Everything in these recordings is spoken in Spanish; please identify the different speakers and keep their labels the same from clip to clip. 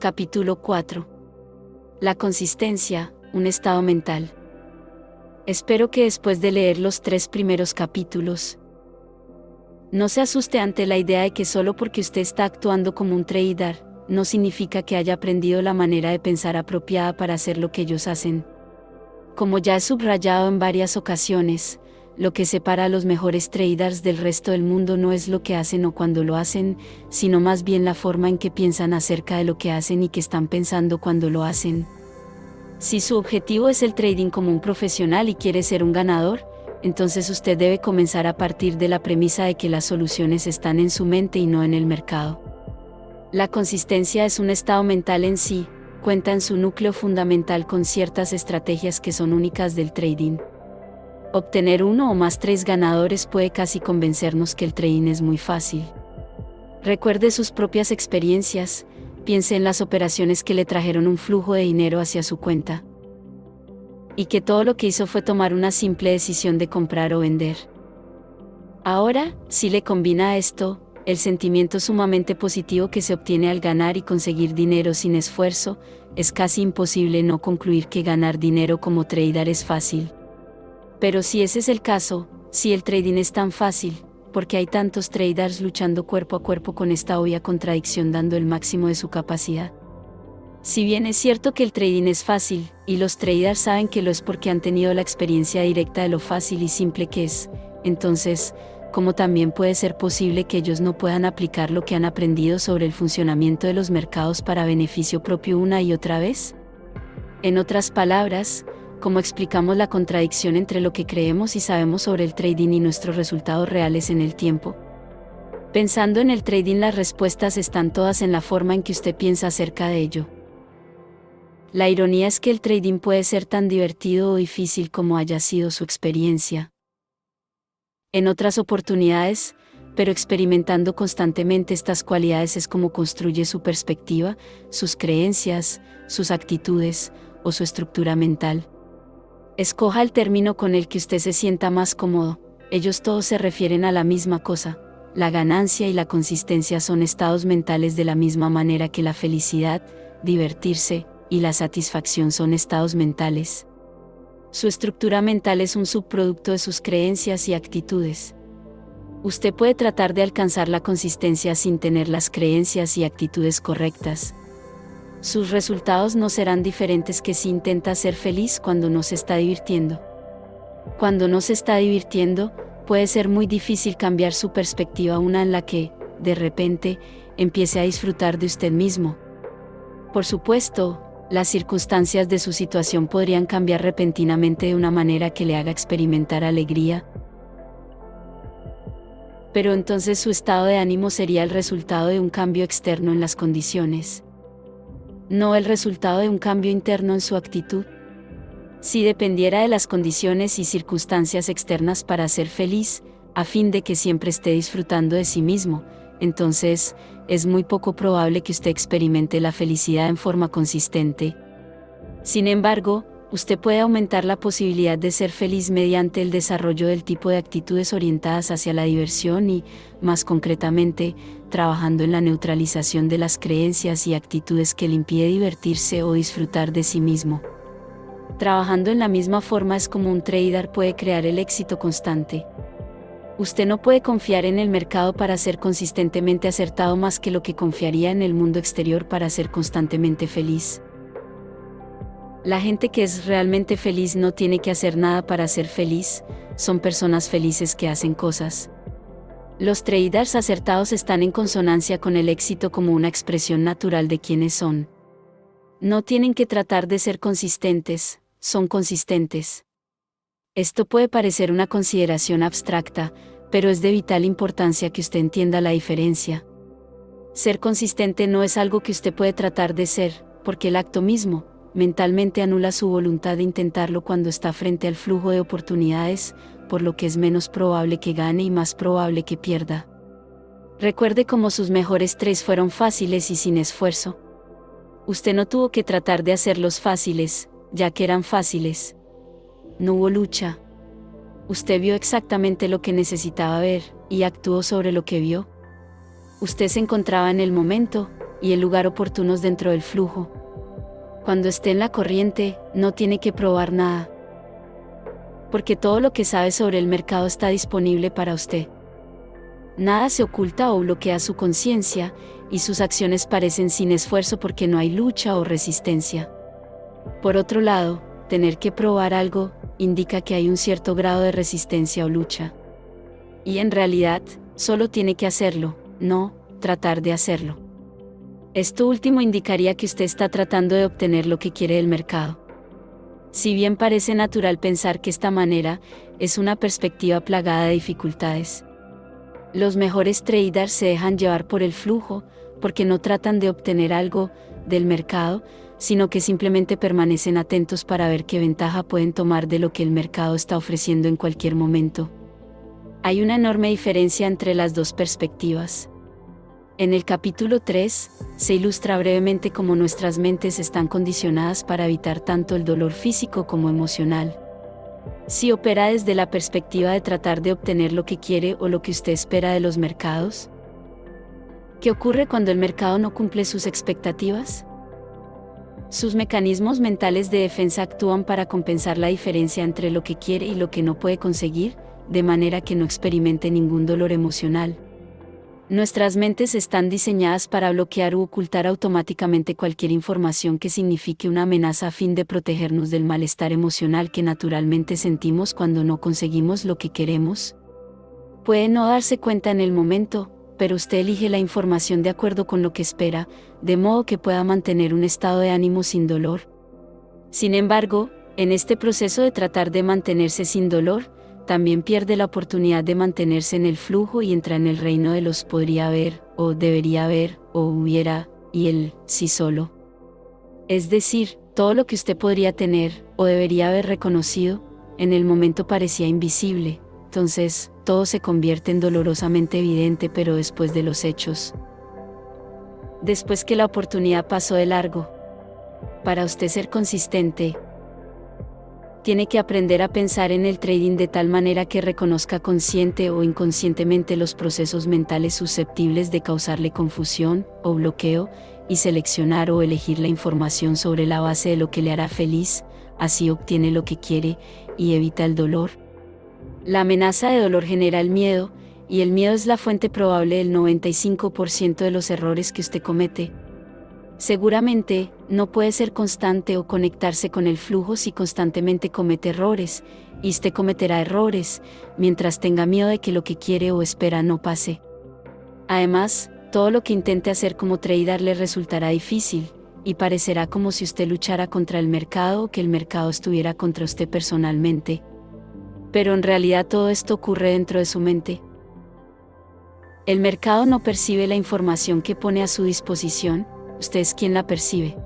Speaker 1: Capítulo 4. La consistencia, un estado mental. Espero que después de leer los 3 primeros capítulos, no se asuste ante la idea de que solo porque usted está actuando como un trader, no significa que haya aprendido la manera de pensar apropiada para hacer lo que ellos hacen. Como ya he subrayado en varias ocasiones, lo que separa a los mejores traders del resto del mundo no es lo que hacen o cuando lo hacen, sino más bien la forma en que piensan acerca de lo que hacen y que están pensando cuando lo hacen. Si su objetivo es el trading como un profesional y quiere ser un ganador, entonces usted debe comenzar a partir de la premisa de que las soluciones están en su mente y no en el mercado. La consistencia es un estado mental en sí, cuenta en su núcleo fundamental con ciertas estrategias que son únicas del trading. Obtener uno o más 3 ganadores puede casi convencernos que el trading es muy fácil. Recuerde sus propias experiencias, piense en las operaciones que le trajeron un flujo de dinero hacia su cuenta. Y que todo lo que hizo fue tomar una simple decisión de comprar o vender. Ahora, si le combina a esto, el sentimiento sumamente positivo que se obtiene al ganar y conseguir dinero sin esfuerzo, es casi imposible no concluir que ganar dinero como trader es fácil. Pero si ese es el caso, si el trading es tan fácil, ¿por qué hay tantos traders luchando cuerpo a cuerpo con esta obvia contradicción dando el máximo de su capacidad? Si bien es cierto que el trading es fácil, y los traders saben que lo es porque han tenido la experiencia directa de lo fácil y simple que es, entonces, ¿cómo también puede ser posible que ellos no puedan aplicar lo que han aprendido sobre el funcionamiento de los mercados para beneficio propio una y otra vez? En otras palabras, ¿cómo explicamos la contradicción entre lo que creemos y sabemos sobre el trading y nuestros resultados reales en el tiempo? Pensando en el trading, las respuestas están todas en la forma en que usted piensa acerca de ello. La ironía es que el trading puede ser tan divertido o difícil como haya sido su experiencia. En otras oportunidades, pero experimentando constantemente estas cualidades es como construye su perspectiva, sus creencias, sus actitudes o su estructura mental. Escoja el término con el que usted se sienta más cómodo, ellos todos se refieren a la misma cosa. La ganancia y la consistencia son estados mentales de la misma manera que la felicidad, divertirse y la satisfacción son estados mentales. Su estructura mental es un subproducto de sus creencias y actitudes. Usted puede tratar de alcanzar la consistencia sin tener las creencias y actitudes correctas. Sus resultados no serán diferentes que si intenta ser feliz cuando no se está divirtiendo. Cuando no se está divirtiendo, puede ser muy difícil cambiar su perspectiva a una en la que, de repente, empiece a disfrutar de usted mismo. Por supuesto, las circunstancias de su situación podrían cambiar repentinamente de una manera que le haga experimentar alegría. Pero entonces su estado de ánimo sería el resultado de un cambio externo en las condiciones, no el resultado de un cambio interno en su actitud. Si dependiera de las condiciones y circunstancias externas para ser feliz, a fin de que siempre esté disfrutando de sí mismo, entonces, es muy poco probable que usted experimente la felicidad en forma consistente. Sin embargo, usted puede aumentar la posibilidad de ser feliz mediante el desarrollo del tipo de actitudes orientadas hacia la diversión y, más concretamente, trabajando en la neutralización de las creencias y actitudes que le impide divertirse o disfrutar de sí mismo. Trabajando en la misma forma es como un trader puede crear el éxito constante. Usted no puede confiar en el mercado para ser consistentemente acertado más que lo que confiaría en el mundo exterior para ser constantemente feliz. La gente que es realmente feliz no tiene que hacer nada para ser feliz, son personas felices que hacen cosas. Los traders acertados están en consonancia con el éxito como una expresión natural de quienes son. No tienen que tratar de ser consistentes, son consistentes. Esto puede parecer una consideración abstracta, pero es de vital importancia que usted entienda la diferencia. Ser consistente no es algo que usted puede tratar de ser, porque el acto mismo, mentalmente anula su voluntad de intentarlo cuando está frente al flujo de oportunidades, por lo que es menos probable que gane y más probable que pierda. Recuerde cómo sus mejores 3 fueron fáciles y sin esfuerzo. Usted no tuvo que tratar de hacerlos fáciles, ya que eran fáciles. No hubo lucha. Usted vio exactamente lo que necesitaba ver, y actuó sobre lo que vio. Usted se encontraba en el momento, y el lugar oportunos dentro del flujo. Cuando esté en la corriente, no tiene que probar nada, porque todo lo que sabe sobre el mercado está disponible para usted. Nada se oculta o bloquea su conciencia, y sus acciones parecen sin esfuerzo porque no hay lucha o resistencia. Por otro lado, tener que probar algo indica que hay un cierto grado de resistencia o lucha. Y en realidad, solo tiene que hacerlo, no tratar de hacerlo. Esto último indicaría que usted está tratando de obtener lo que quiere del mercado. Si bien parece natural pensar que esta manera es una perspectiva plagada de dificultades, los mejores traders se dejan llevar por el flujo, porque no tratan de obtener algo del mercado, sino que simplemente permanecen atentos para ver qué ventaja pueden tomar de lo que el mercado está ofreciendo en cualquier momento. Hay una enorme diferencia entre las dos perspectivas. En el capítulo 3, se ilustra brevemente cómo nuestras mentes están condicionadas para evitar tanto el dolor físico como emocional. Si opera desde la perspectiva de tratar de obtener lo que quiere o lo que usted espera de los mercados. ¿Qué ocurre cuando el mercado no cumple sus expectativas? Sus mecanismos mentales de defensa actúan para compensar la diferencia entre lo que quiere y lo que no puede conseguir, de manera que no experimente ningún dolor emocional. Nuestras mentes están diseñadas para bloquear u ocultar automáticamente cualquier información que signifique una amenaza a fin de protegernos del malestar emocional que naturalmente sentimos cuando no conseguimos lo que queremos. Puede no darse cuenta en el momento, pero usted elige la información de acuerdo con lo que espera, de modo que pueda mantener un estado de ánimo sin dolor. Sin embargo, en este proceso de tratar de mantenerse sin dolor, también pierde la oportunidad de mantenerse en el flujo y entra en el reino de los podría haber, o debería haber, o hubiera, y el sí solo. Es decir, todo lo que usted podría tener, o debería haber reconocido, en el momento parecía invisible, entonces, todo se convierte en dolorosamente evidente pero después de los hechos. Después que la oportunidad pasó de largo. Para usted ser consistente, tiene que aprender a pensar en el trading de tal manera que reconozca consciente o inconscientemente los procesos mentales susceptibles de causarle confusión o bloqueo, y seleccionar o elegir la información sobre la base de lo que le hará feliz, así obtiene lo que quiere y evita el dolor. La amenaza de dolor genera el miedo, y el miedo es la fuente probable del 95% de los errores que usted comete. Seguramente, no puede ser constante o conectarse con el flujo si constantemente comete errores, y usted cometerá errores, mientras tenga miedo de que lo que quiere o espera no pase. Además, todo lo que intente hacer como trader le resultará difícil, y parecerá como si usted luchara contra el mercado o que el mercado estuviera contra usted personalmente. Pero en realidad todo esto ocurre dentro de su mente. El mercado no percibe la información que pone a su disposición, usted es quien la percibe.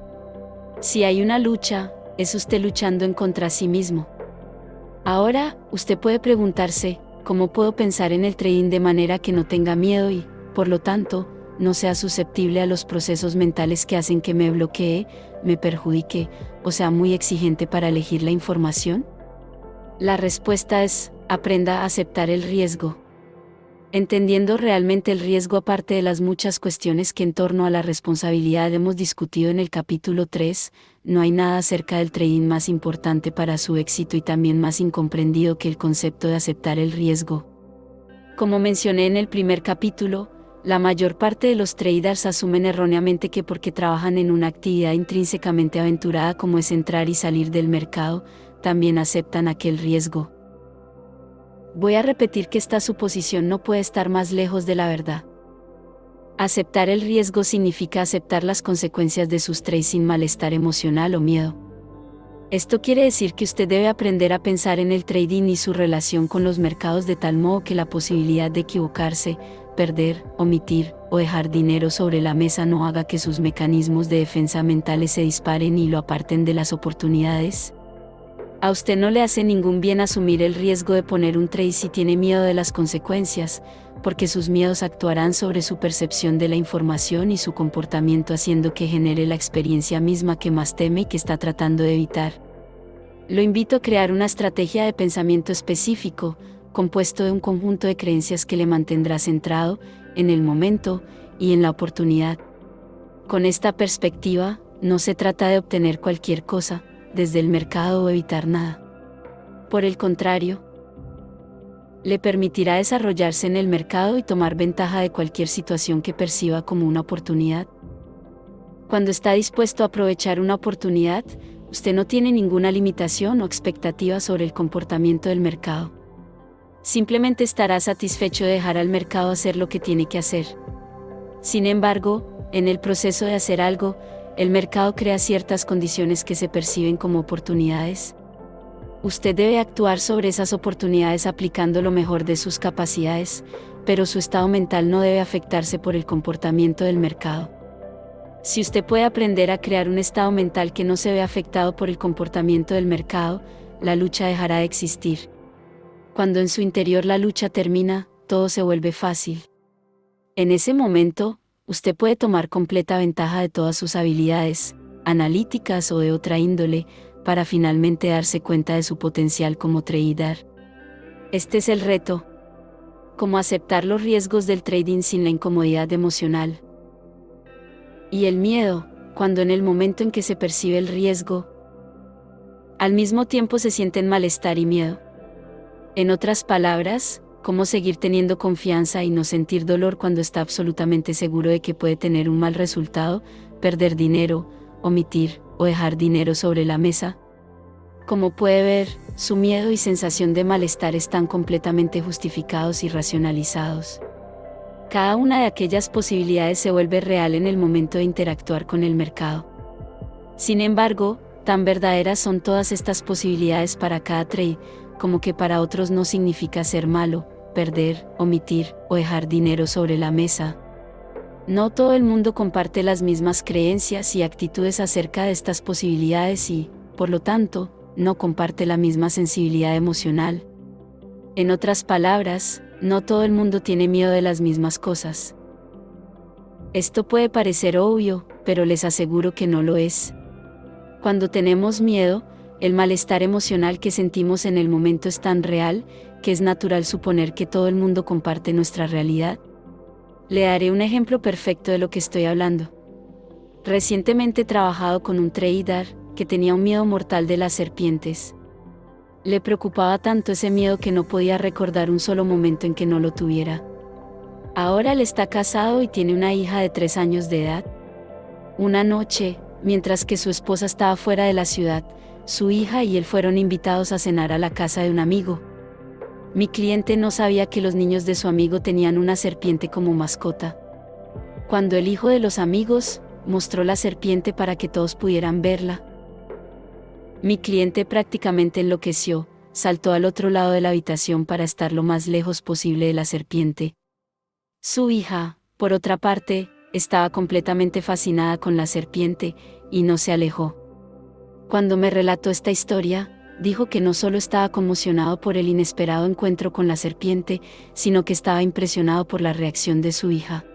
Speaker 1: Si hay una lucha, es usted luchando en contra de sí mismo. Ahora, usted puede preguntarse, ¿cómo puedo pensar en el trading de manera que no tenga miedo y, por lo tanto, no sea susceptible a los procesos mentales que hacen que me bloquee, me perjudique, o sea muy exigente para elegir la información? La respuesta es, aprenda a aceptar el riesgo. Entendiendo realmente el riesgo aparte de las muchas cuestiones que en torno a la responsabilidad hemos discutido en el capítulo 3, no hay nada acerca del trading más importante para su éxito y también más incomprendido que el concepto de aceptar el riesgo. Como mencioné en el primer capítulo, la mayor parte de los traders asumen erróneamente que porque trabajan en una actividad intrínsecamente aventurada como es entrar y salir del mercado, también aceptan aquel riesgo. Voy a repetir que esta suposición no puede estar más lejos de la verdad. Aceptar el riesgo significa aceptar las consecuencias de sus trades sin malestar emocional o miedo. Esto quiere decir que usted debe aprender a pensar en el trading y su relación con los mercados de tal modo que la posibilidad de equivocarse, perder, omitir o dejar dinero sobre la mesa no haga que sus mecanismos de defensa mentales se disparen y lo aparten de las oportunidades. A usted no le hace ningún bien asumir el riesgo de poner un trade si tiene miedo de las consecuencias, porque sus miedos actuarán sobre su percepción de la información y su comportamiento haciendo que genere la experiencia misma que más teme y que está tratando de evitar. Lo invito a crear una estrategia de pensamiento específico, compuesto de un conjunto de creencias que le mantendrá centrado, en el momento, y en la oportunidad. Con esta perspectiva, no se trata de obtener cualquier cosa desde el mercado o evitar nada. Por el contrario, le permitirá desarrollarse en el mercado y tomar ventaja de cualquier situación que perciba como una oportunidad. Cuando está dispuesto a aprovechar una oportunidad, usted no tiene ninguna limitación o expectativa sobre el comportamiento del mercado. Simplemente estará satisfecho de dejar al mercado hacer lo que tiene que hacer. Sin embargo, en el proceso de hacer algo, el mercado crea ciertas condiciones que se perciben como oportunidades. Usted debe actuar sobre esas oportunidades aplicando lo mejor de sus capacidades, pero su estado mental no debe afectarse por el comportamiento del mercado. Si usted puede aprender a crear un estado mental que no se ve afectado por el comportamiento del mercado, la lucha dejará de existir. Cuando en su interior la lucha termina, todo se vuelve fácil. En ese momento, usted puede tomar completa ventaja de todas sus habilidades, analíticas o de otra índole, para finalmente darse cuenta de su potencial como trader. Este es el reto. Cómo aceptar los riesgos del trading sin la incomodidad emocional. Y el miedo, cuando en el momento en que se percibe el riesgo, al mismo tiempo se sienten malestar y miedo. En otras palabras, cómo seguir teniendo confianza y no sentir dolor cuando está absolutamente seguro de que puede tener un mal resultado, perder dinero, omitir o dejar dinero sobre la mesa. Como puede ver, su miedo y sensación de malestar están completamente justificados y racionalizados. Cada una de aquellas posibilidades se vuelve real en el momento de interactuar con el mercado. Sin embargo, tan verdaderas son todas estas posibilidades para cada trade, como que para otros no significa ser malo, perder, omitir o dejar dinero sobre la mesa. No todo el mundo comparte las mismas creencias y actitudes acerca de estas posibilidades y, por lo tanto, no comparte la misma sensibilidad emocional. En otras palabras, no todo el mundo tiene miedo de las mismas cosas. Esto puede parecer obvio, pero les aseguro que no lo es. Cuando tenemos miedo, el malestar emocional que sentimos en el momento es tan real, que es natural suponer que todo el mundo comparte nuestra realidad. Le daré un ejemplo perfecto de lo que estoy hablando. Recientemente he trabajado con un trader que tenía un miedo mortal de las serpientes. Le preocupaba tanto ese miedo que no podía recordar un solo momento en que no lo tuviera. Ahora él está casado y tiene una hija de 3 años de edad. Una noche, mientras que su esposa estaba fuera de la ciudad, su hija y él fueron invitados a cenar a la casa de un amigo. Mi cliente no sabía que los niños de su amigo tenían una serpiente como mascota. Cuando el hijo de los amigos mostró la serpiente para que todos pudieran verla, mi cliente prácticamente enloqueció, saltó al otro lado de la habitación para estar lo más lejos posible de la serpiente. Su hija, por otra parte, estaba completamente fascinada con la serpiente, y no se alejó. Cuando me relató esta historia, dijo que no solo estaba conmocionado por el inesperado encuentro con la serpiente, sino que estaba impresionado por la reacción de su hija.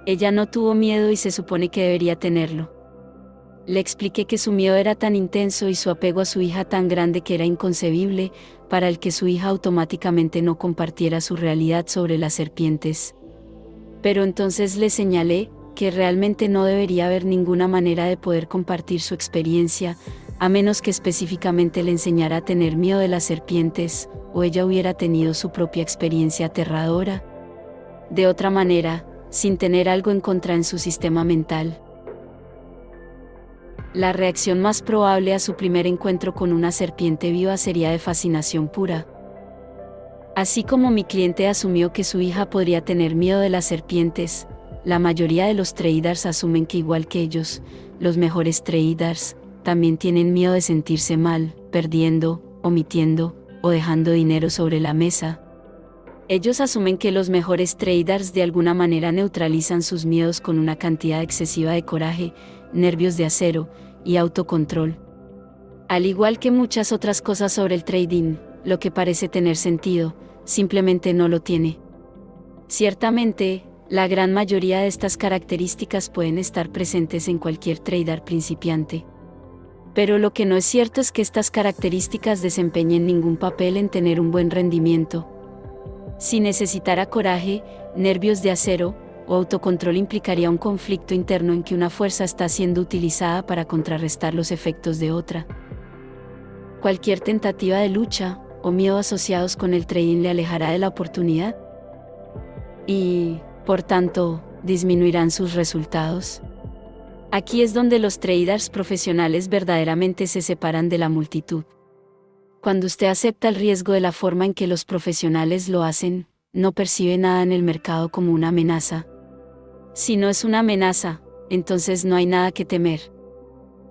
Speaker 1: Ella no tuvo miedo y se supone que debería tenerlo. Le expliqué que su miedo era tan intenso y su apego a su hija tan grande que era inconcebible, para el que su hija automáticamente no compartiera su realidad sobre las serpientes. Pero entonces le señalé que realmente no debería haber ninguna manera de poder compartir su experiencia, a menos que específicamente le enseñara a tener miedo de las serpientes, o ella hubiera tenido su propia experiencia aterradora. De otra manera, sin tener algo en contra en su sistema mental. La reacción más probable a su primer encuentro con una serpiente viva sería de fascinación pura. Así como mi cliente asumió que su hija podría tener miedo de las serpientes, la mayoría de los traders asumen que igual que ellos, los mejores traders, también tienen miedo de sentirse mal, perdiendo, omitiendo, o dejando dinero sobre la mesa. Ellos asumen que los mejores traders de alguna manera neutralizan sus miedos con una cantidad excesiva de coraje, nervios de acero, y autocontrol. Al igual que muchas otras cosas sobre el trading, lo que parece tener sentido, simplemente no lo tiene. Ciertamente, la gran mayoría de estas características pueden estar presentes en cualquier trader principiante. Pero lo que no es cierto es que estas características desempeñen ningún papel en tener un buen rendimiento. Si necesitara coraje, nervios de acero, o autocontrol implicaría un conflicto interno en que una fuerza está siendo utilizada para contrarrestar los efectos de otra. Cualquier tentativa de lucha o miedo asociados con el trading le alejará de la oportunidad y, por tanto, disminuirán sus resultados. Aquí es donde los traders profesionales verdaderamente se separan de la multitud. Cuando usted acepta el riesgo de la forma en que los profesionales lo hacen, no percibe nada en el mercado como una amenaza. Si no es una amenaza, entonces no hay nada que temer.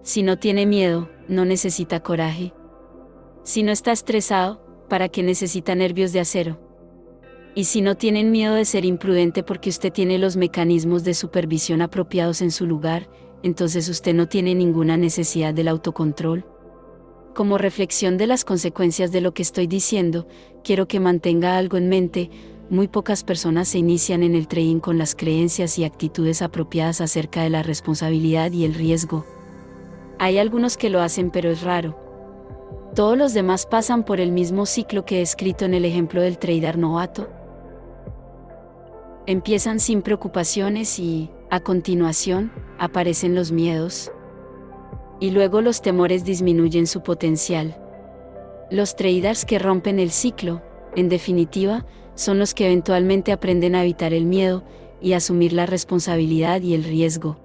Speaker 1: Si no tiene miedo, no necesita coraje. Si no está estresado, ¿para qué necesita nervios de acero? Y si no tienen miedo de ser imprudente porque usted tiene los mecanismos de supervisión apropiados en su lugar, entonces usted no tiene ninguna necesidad del autocontrol. Como reflexión de las consecuencias de lo que estoy diciendo, quiero que mantenga algo en mente: muy pocas personas se inician en el trading con las creencias y actitudes apropiadas acerca de la responsabilidad y el riesgo. Hay algunos que lo hacen, pero es raro. Todos los demás pasan por el mismo ciclo que he escrito en el ejemplo del trader novato. Empiezan sin preocupaciones y, a continuación, aparecen los miedos. Y luego los temores disminuyen su potencial. Los traders que rompen el ciclo, en definitiva, son los que eventualmente aprenden a evitar el miedo y a asumir la responsabilidad y el riesgo.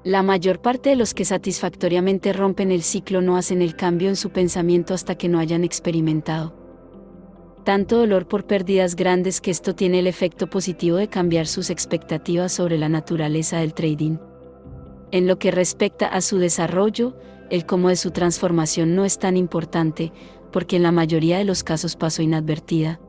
Speaker 1: La mayor parte de los que satisfactoriamente rompen el ciclo no hacen el cambio en su pensamiento hasta que no hayan experimentado tanto dolor por pérdidas grandes que esto tiene el efecto positivo de cambiar sus expectativas sobre la naturaleza del trading. En lo que respecta a su desarrollo, el cómo de su transformación no es tan importante, porque en la mayoría de los casos pasó inadvertida.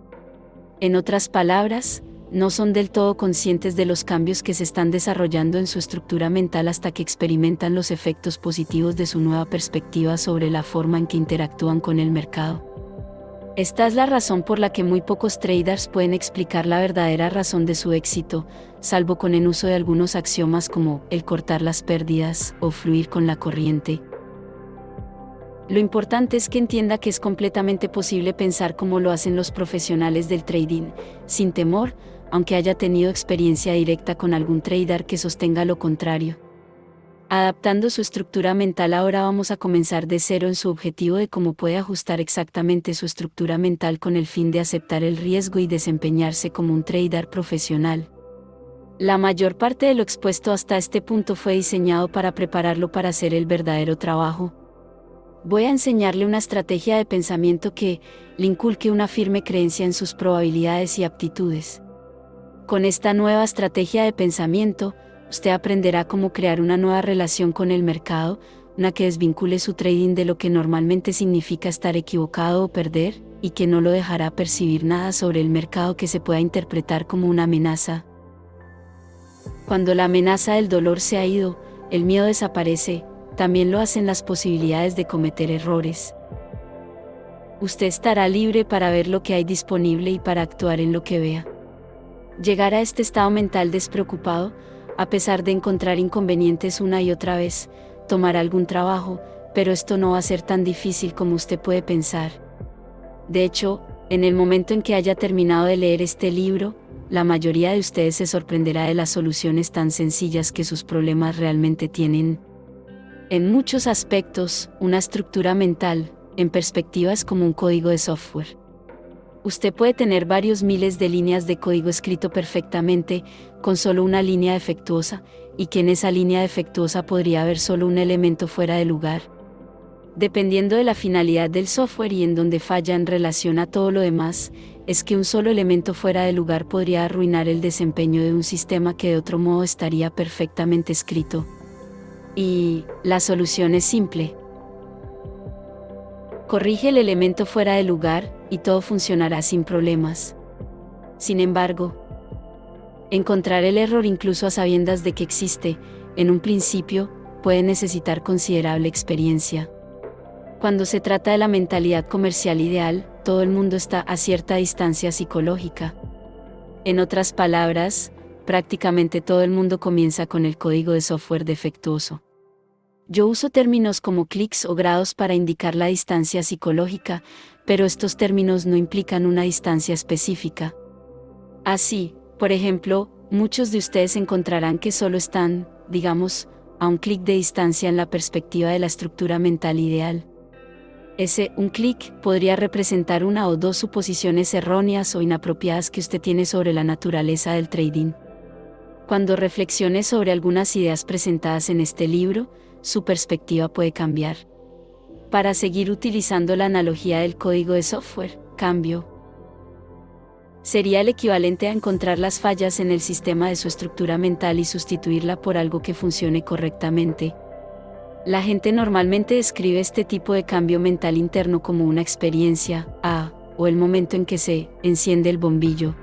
Speaker 1: En otras palabras, no son del todo conscientes de los cambios que se están desarrollando en su estructura mental hasta que experimentan los efectos positivos de su nueva perspectiva sobre la forma en que interactúan con el mercado. Esta es la razón por la que muy pocos traders pueden explicar la verdadera razón de su éxito, salvo con el uso de algunos axiomas como el cortar las pérdidas o fluir con la corriente. Lo importante es que entienda que es completamente posible pensar como lo hacen los profesionales del trading, sin temor, aunque haya tenido experiencia directa con algún trader que sostenga lo contrario. Adaptando su estructura mental, ahora vamos a comenzar de cero en su objetivo de cómo puede ajustar exactamente su estructura mental con el fin de aceptar el riesgo y desempeñarse como un trader profesional. La mayor parte de lo expuesto hasta este punto fue diseñado para prepararlo para hacer el verdadero trabajo. Voy a enseñarle una estrategia de pensamiento que le inculque una firme creencia en sus probabilidades y aptitudes. Con esta nueva estrategia de pensamiento, usted aprenderá cómo crear una nueva relación con el mercado, una que desvincule su trading de lo que normalmente significa estar equivocado o perder, y que no lo dejará percibir nada sobre el mercado que se pueda interpretar como una amenaza. Cuando la amenaza del dolor se ha ido, el miedo desaparece, también lo hacen las posibilidades de cometer errores. Usted estará libre para ver lo que hay disponible y para actuar en lo que vea. Llegar a este estado mental despreocupado, a pesar de encontrar inconvenientes una y otra vez, tomará algún trabajo, pero esto no va a ser tan difícil como usted puede pensar. De hecho, en el momento en que haya terminado de leer este libro, la mayoría de ustedes se sorprenderá de las soluciones tan sencillas que sus problemas realmente tienen. En muchos aspectos, una estructura mental, en perspectiva, es como un código de software. Usted puede tener varios miles de líneas de código escrito perfectamente, con solo una línea defectuosa, y que en esa línea defectuosa podría haber solo un elemento fuera de lugar. Dependiendo de la finalidad del software y en donde falla en relación a todo lo demás, es que un solo elemento fuera de lugar podría arruinar el desempeño de un sistema que de otro modo estaría perfectamente escrito. Y la solución es simple. Corrige el elemento fuera de lugar, y todo funcionará sin problemas. Sin embargo, encontrar el error incluso a sabiendas de que existe, en un principio, puede necesitar considerable experiencia. Cuando se trata de la mentalidad comercial ideal, todo el mundo está a cierta distancia psicológica. En otras palabras, prácticamente todo el mundo comienza con el código de software defectuoso. Yo uso términos como clics o grados para indicar la distancia psicológica, pero estos términos no implican una distancia específica. Así, por ejemplo, Muchos de ustedes encontrarán que solo están, digamos, a un clic de distancia en la perspectiva de la estructura mental ideal. Un clic podría representar una o dos suposiciones erróneas o inapropiadas que usted tiene sobre la naturaleza del trading. Cuando reflexione sobre algunas ideas presentadas en este libro, su perspectiva puede cambiar. Para seguir utilizando la analogía del código de software, cambio sería el equivalente a encontrar las fallas en el sistema de su estructura mental y sustituirla por algo que funcione correctamente. La gente normalmente describe este tipo de cambio mental interno como una experiencia, o el momento en que se enciende el bombillo.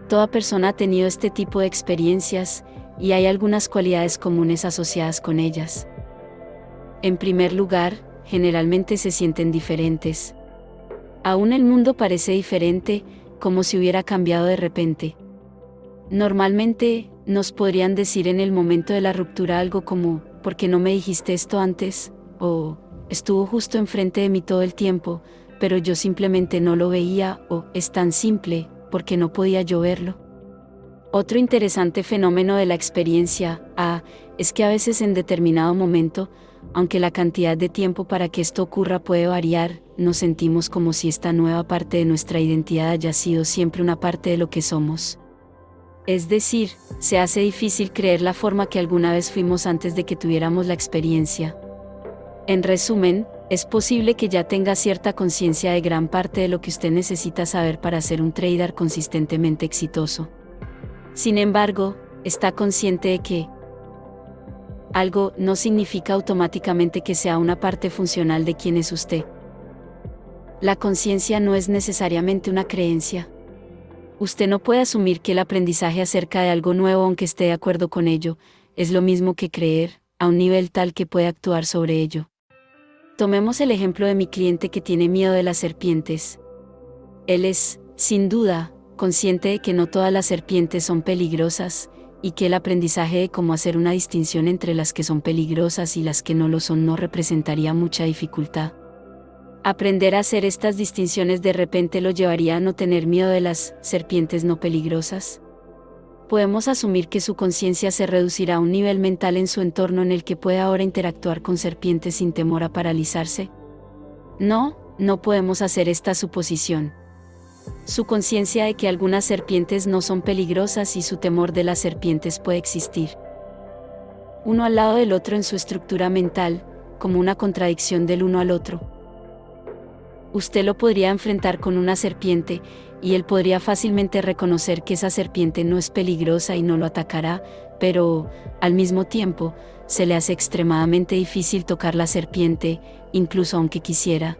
Speaker 1: Toda persona ha tenido este tipo de experiencias, y hay algunas cualidades comunes asociadas con ellas. En primer lugar, generalmente se sienten diferentes. Aún el mundo parece diferente, como si hubiera cambiado de repente. Normalmente, nos podrían decir en el momento de la ruptura algo como, ¿por qué no me dijiste esto antes? O, estuvo justo enfrente de mí todo el tiempo, pero yo simplemente no lo veía, o, es tan simple, ¿por qué no podía yo verlo? Otro interesante fenómeno de la experiencia, es que a veces en determinado momento, aunque la cantidad de tiempo para que esto ocurra puede variar, nos sentimos como si esta nueva parte de nuestra identidad haya sido siempre una parte de lo que somos. Es decir, se hace difícil creer la forma que alguna vez fuimos antes de que tuviéramos la experiencia. En resumen, es posible que ya tenga cierta conciencia de gran parte de lo que usted necesita saber para ser un trader consistentemente exitoso. Sin embargo, está consciente de que algo no significa automáticamente que sea una parte funcional de quién es usted. La conciencia no es necesariamente una creencia. Usted no puede asumir que el aprendizaje acerca de algo nuevo, aunque esté de acuerdo con ello, es lo mismo que creer, a un nivel tal que puede actuar sobre ello. Tomemos el ejemplo de mi cliente que tiene miedo de las serpientes. Él es, sin duda, consciente de que no todas las serpientes son peligrosas, y que el aprendizaje de cómo hacer una distinción entre las que son peligrosas y las que no lo son no representaría mucha dificultad. Aprender a hacer estas distinciones de repente lo llevaría a no tener miedo de las serpientes no peligrosas. Podemos asumir que su conciencia se reducirá a un nivel mental en su entorno en el que puede ahora interactuar con serpientes sin temor a paralizarse. No podemos hacer esta suposición. Su conciencia de que algunas serpientes no son peligrosas y su temor de las serpientes puede existir uno al lado del otro en su estructura mental, como una contradicción del uno al otro. Usted lo podría enfrentar con una serpiente, y él podría fácilmente reconocer que esa serpiente no es peligrosa y no lo atacará, pero, al mismo tiempo, se le hace extremadamente difícil tocar la serpiente, incluso aunque quisiera.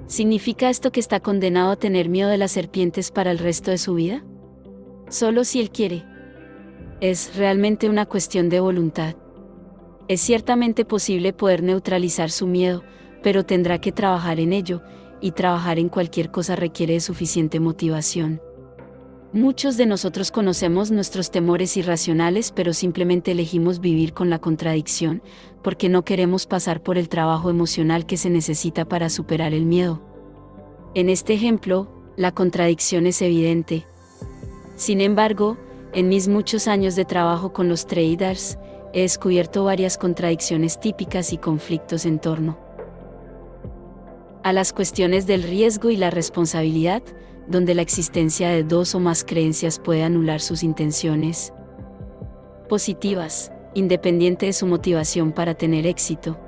Speaker 1: ¿Significa esto que está condenado a tener miedo de las serpientes para el resto de su vida? Solo si él quiere. Es realmente una cuestión de voluntad. Es ciertamente posible poder neutralizar su miedo, pero tendrá que trabajar en ello, y trabajar en cualquier cosa requiere de suficiente motivación. Muchos de nosotros conocemos nuestros temores irracionales, pero simplemente elegimos vivir con la contradicción, porque no queremos pasar por el trabajo emocional que se necesita para superar el miedo. En este ejemplo, la contradicción es evidente. Sin embargo, en mis muchos años de trabajo con los traders, he descubierto varias contradicciones típicas y conflictos en torno a las cuestiones del riesgo y la responsabilidad, donde la existencia de dos o más creencias puede anular sus intenciones positivas, independiente de su motivación para tener éxito.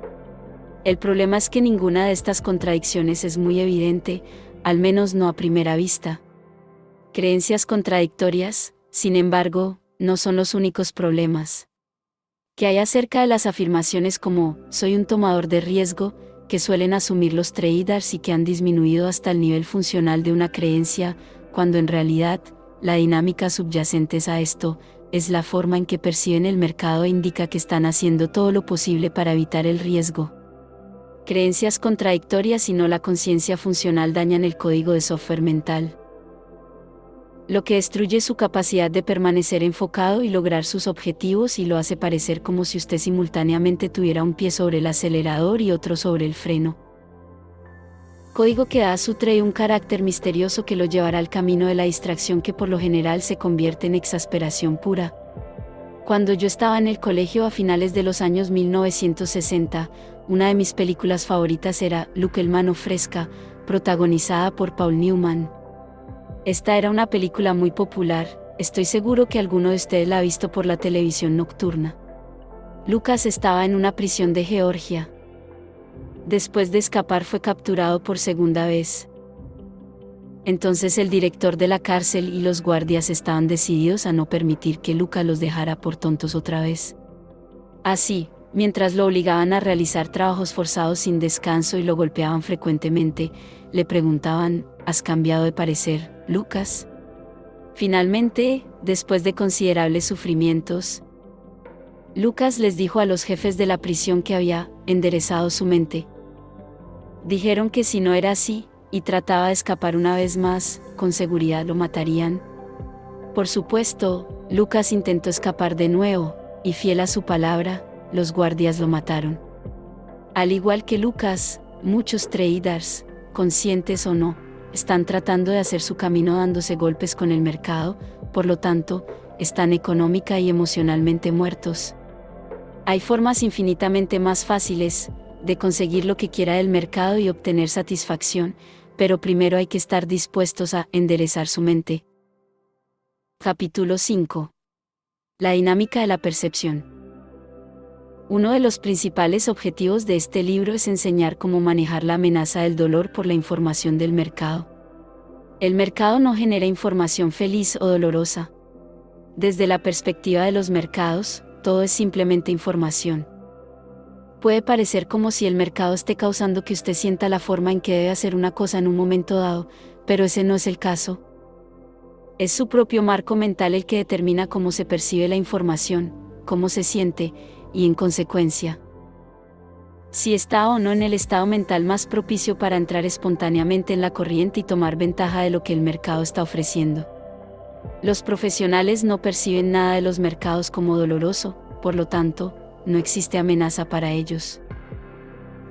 Speaker 1: El problema es que ninguna de estas contradicciones es muy evidente, al menos no a primera vista. Creencias contradictorias, sin embargo, no son los únicos problemas que hay acerca de las afirmaciones como «soy un tomador de riesgo», que suelen asumir los traders y que han disminuido hasta el nivel funcional de una creencia, cuando en realidad, la dinámica subyacente a esto, es la forma en que perciben el mercado e indica que están haciendo todo lo posible para evitar el riesgo. Creencias contradictorias y no la conciencia funcional dañan el código de software mental, lo que destruye su capacidad de permanecer enfocado y lograr sus objetivos y lo hace parecer como si usted simultáneamente tuviera un pie sobre el acelerador y otro sobre el freno. Código que da a su trade un carácter misterioso que lo llevará al camino de la distracción que por lo general se convierte en exasperación pura. Cuando yo estaba en el colegio a finales de los años 1960, una de mis películas favoritas era Luke el Mano Fresca, protagonizada por Paul Newman. Esta era una película muy popular, estoy seguro que alguno de ustedes la ha visto por la televisión nocturna. Lucas estaba en una prisión de Georgia. Después de escapar fue capturado por segunda vez. Entonces el director de la cárcel y los guardias estaban decididos a no permitir que Lucas los dejara por tontos otra vez. Así, mientras lo obligaban a realizar trabajos forzados sin descanso y lo golpeaban frecuentemente, le preguntaban, ¿has cambiado de parecer, Lucas? Finalmente, después de considerables sufrimientos, Lucas les dijo a los jefes de la prisión que había enderezado su mente. Dijeron que si no era así, y trataba de escapar una vez más, con seguridad lo matarían. Por supuesto, Lucas intentó escapar de nuevo, y fiel a su palabra, los guardias lo mataron. Al igual que Lucas, muchos traders, conscientes o no, están tratando de hacer su camino dándose golpes con el mercado, por lo tanto, están económica y emocionalmente muertos. Hay formas infinitamente más fáciles de conseguir lo que quiera del mercado y obtener satisfacción, pero primero hay que estar dispuestos a enderezar su mente. Capítulo 5. La dinámica de la percepción. Uno de los principales objetivos de este libro es enseñar cómo manejar la amenaza del dolor por la información del mercado. El mercado no genera información feliz o dolorosa. Desde la perspectiva de los mercados, todo es simplemente información. Puede parecer como si el mercado esté causando que usted sienta la forma en que debe hacer una cosa en un momento dado, pero ese no es el caso. Es su propio marco mental el que determina cómo se percibe la información, cómo se siente, y en consecuencia, si está o no en el estado mental más propicio para entrar espontáneamente en la corriente y tomar ventaja de lo que el mercado está ofreciendo. Los profesionales no perciben nada de los mercados como doloroso, por lo tanto, no existe amenaza para ellos.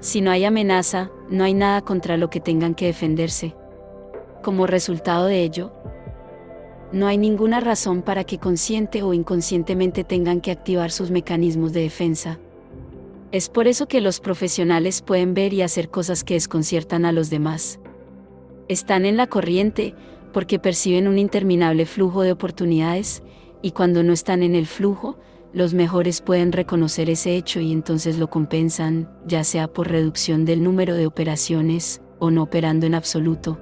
Speaker 1: Si no hay amenaza, no hay nada contra lo que tengan que defenderse. Como resultado de ello, no hay ninguna razón para que consciente o inconscientemente tengan que activar sus mecanismos de defensa. Es por eso que los profesionales pueden ver y hacer cosas que desconciertan a los demás. Están en la corriente, porque perciben un interminable flujo de oportunidades, y cuando no están en el flujo, los mejores pueden reconocer ese hecho y entonces lo compensan, ya sea por reducción del número de operaciones, o no operando en absoluto.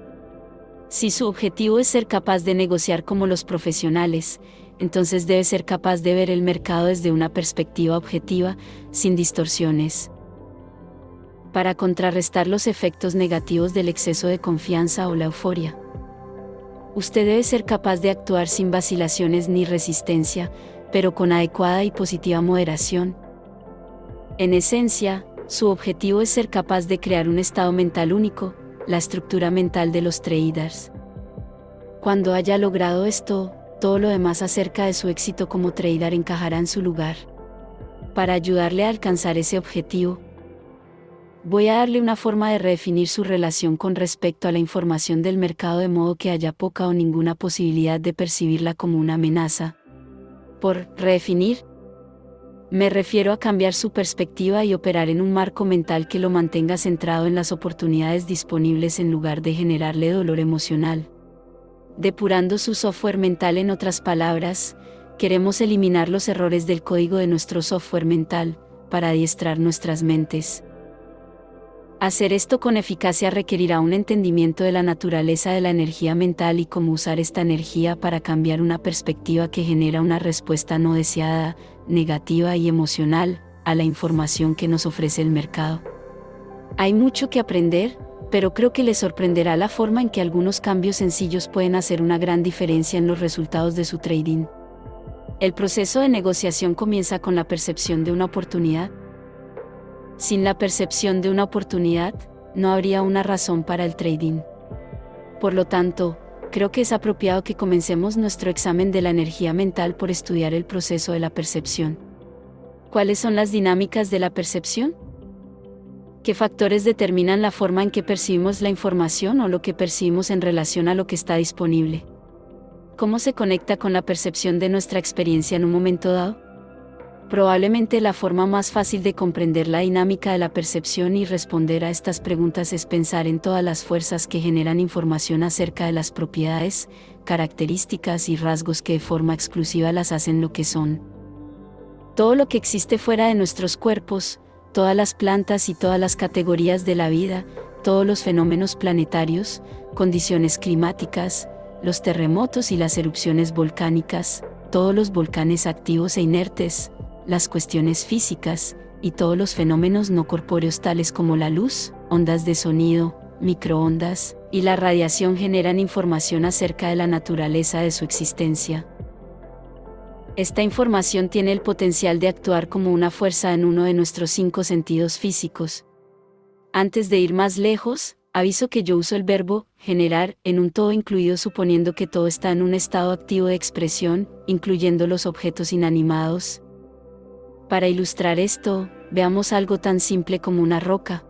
Speaker 1: Si su objetivo es ser capaz de negociar como los profesionales, entonces debe ser capaz de ver el mercado desde una perspectiva objetiva, sin distorsiones. Para contrarrestar los efectos negativos del exceso de confianza o la euforia, usted debe ser capaz de actuar sin vacilaciones ni resistencia, pero con adecuada y positiva moderación. En esencia, su objetivo es ser capaz de crear un estado mental único, la estructura mental de los traders. Cuando haya logrado esto, todo lo demás acerca de su éxito como trader encajará en su lugar. Para ayudarle a alcanzar ese objetivo, voy a darle una forma de redefinir su relación con respecto a la información del mercado de modo que haya poca o ninguna posibilidad de percibirla como una amenaza. Por redefinir, me refiero a cambiar su perspectiva y operar en un marco mental que lo mantenga centrado en las oportunidades disponibles en lugar de generarle dolor emocional. Depurando su software mental, en otras palabras, queremos eliminar los errores del código de nuestro software mental, para adiestrar nuestras mentes. Hacer esto con eficacia requerirá un entendimiento de la naturaleza de la energía mental y cómo usar esta energía para cambiar una perspectiva que genera una respuesta no deseada, negativa y emocional, a la información que nos ofrece el mercado. Hay mucho que aprender, pero creo que les sorprenderá la forma en que algunos cambios sencillos pueden hacer una gran diferencia en los resultados de su trading. El proceso de negociación comienza con la percepción de una oportunidad. Sin la percepción de una oportunidad, no habría una razón para el trading. Por lo tanto, creo que es apropiado que comencemos nuestro examen de la energía mental por estudiar el proceso de la percepción. ¿Cuáles son las dinámicas de la percepción? ¿Qué factores determinan la forma en que percibimos la información o lo que percibimos en relación a lo que está disponible? ¿Cómo se conecta con la percepción de nuestra experiencia en un momento dado? Probablemente la forma más fácil de comprender la dinámica de la percepción y responder a estas preguntas es pensar en todas las fuerzas que generan información acerca de las propiedades, características y rasgos que de forma exclusiva las hacen lo que son. Todo lo que existe fuera de nuestros cuerpos, todas las plantas y todas las categorías de la vida, todos los fenómenos planetarios, condiciones climáticas, los terremotos y las erupciones volcánicas, todos los volcanes activos e inertes, las cuestiones físicas, y todos los fenómenos no corpóreos tales como la luz, ondas de sonido, microondas, y la radiación generan información acerca de la naturaleza de su existencia. Esta información tiene el potencial de actuar como una fuerza en uno de nuestros 5 sentidos físicos. Antes de ir más lejos, aviso que yo uso el verbo generar en un todo incluido suponiendo que todo está en un estado activo de expresión, incluyendo los objetos inanimados. Para ilustrar esto, veamos algo tan simple como una roca.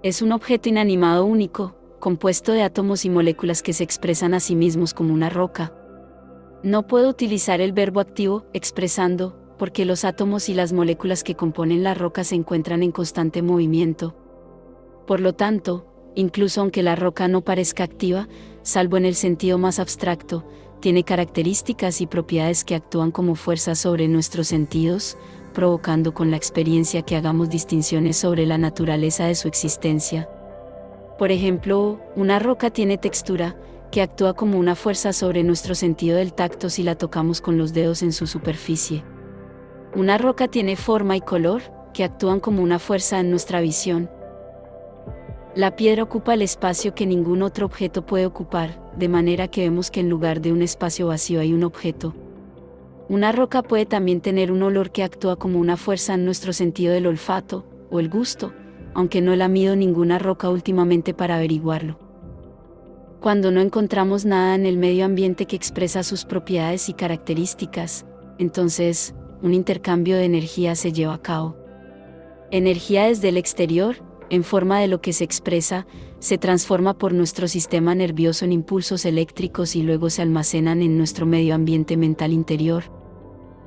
Speaker 1: Es un objeto inanimado único, compuesto de átomos y moléculas que se expresan a sí mismos como una roca. No puedo utilizar el verbo activo, expresando, porque los átomos y las moléculas que componen la roca se encuentran en constante movimiento. Por lo tanto, incluso aunque la roca no parezca activa, salvo en el sentido más abstracto, tiene características y propiedades que actúan como fuerzas sobre nuestros sentidos, provocando con la experiencia que hagamos distinciones sobre la naturaleza de su existencia. Por ejemplo, una roca tiene textura, que actúa como una fuerza sobre nuestro sentido del tacto si la tocamos con los dedos en su superficie. Una roca tiene forma y color, que actúan como una fuerza en nuestra visión. La piedra ocupa el espacio que ningún otro objeto puede ocupar, de manera que vemos que en lugar de un espacio vacío hay un objeto. Una roca puede también tener un olor que actúa como una fuerza en nuestro sentido del olfato, o el gusto, aunque no he lamido ninguna roca últimamente para averiguarlo. Cuando no encontramos nada en el medio ambiente que expresa sus propiedades y características, entonces, un intercambio de energía se lleva a cabo. Energía desde el exterior, en forma de lo que se expresa, se transforma por nuestro sistema nervioso en impulsos eléctricos y luego se almacenan en nuestro medio ambiente mental interior.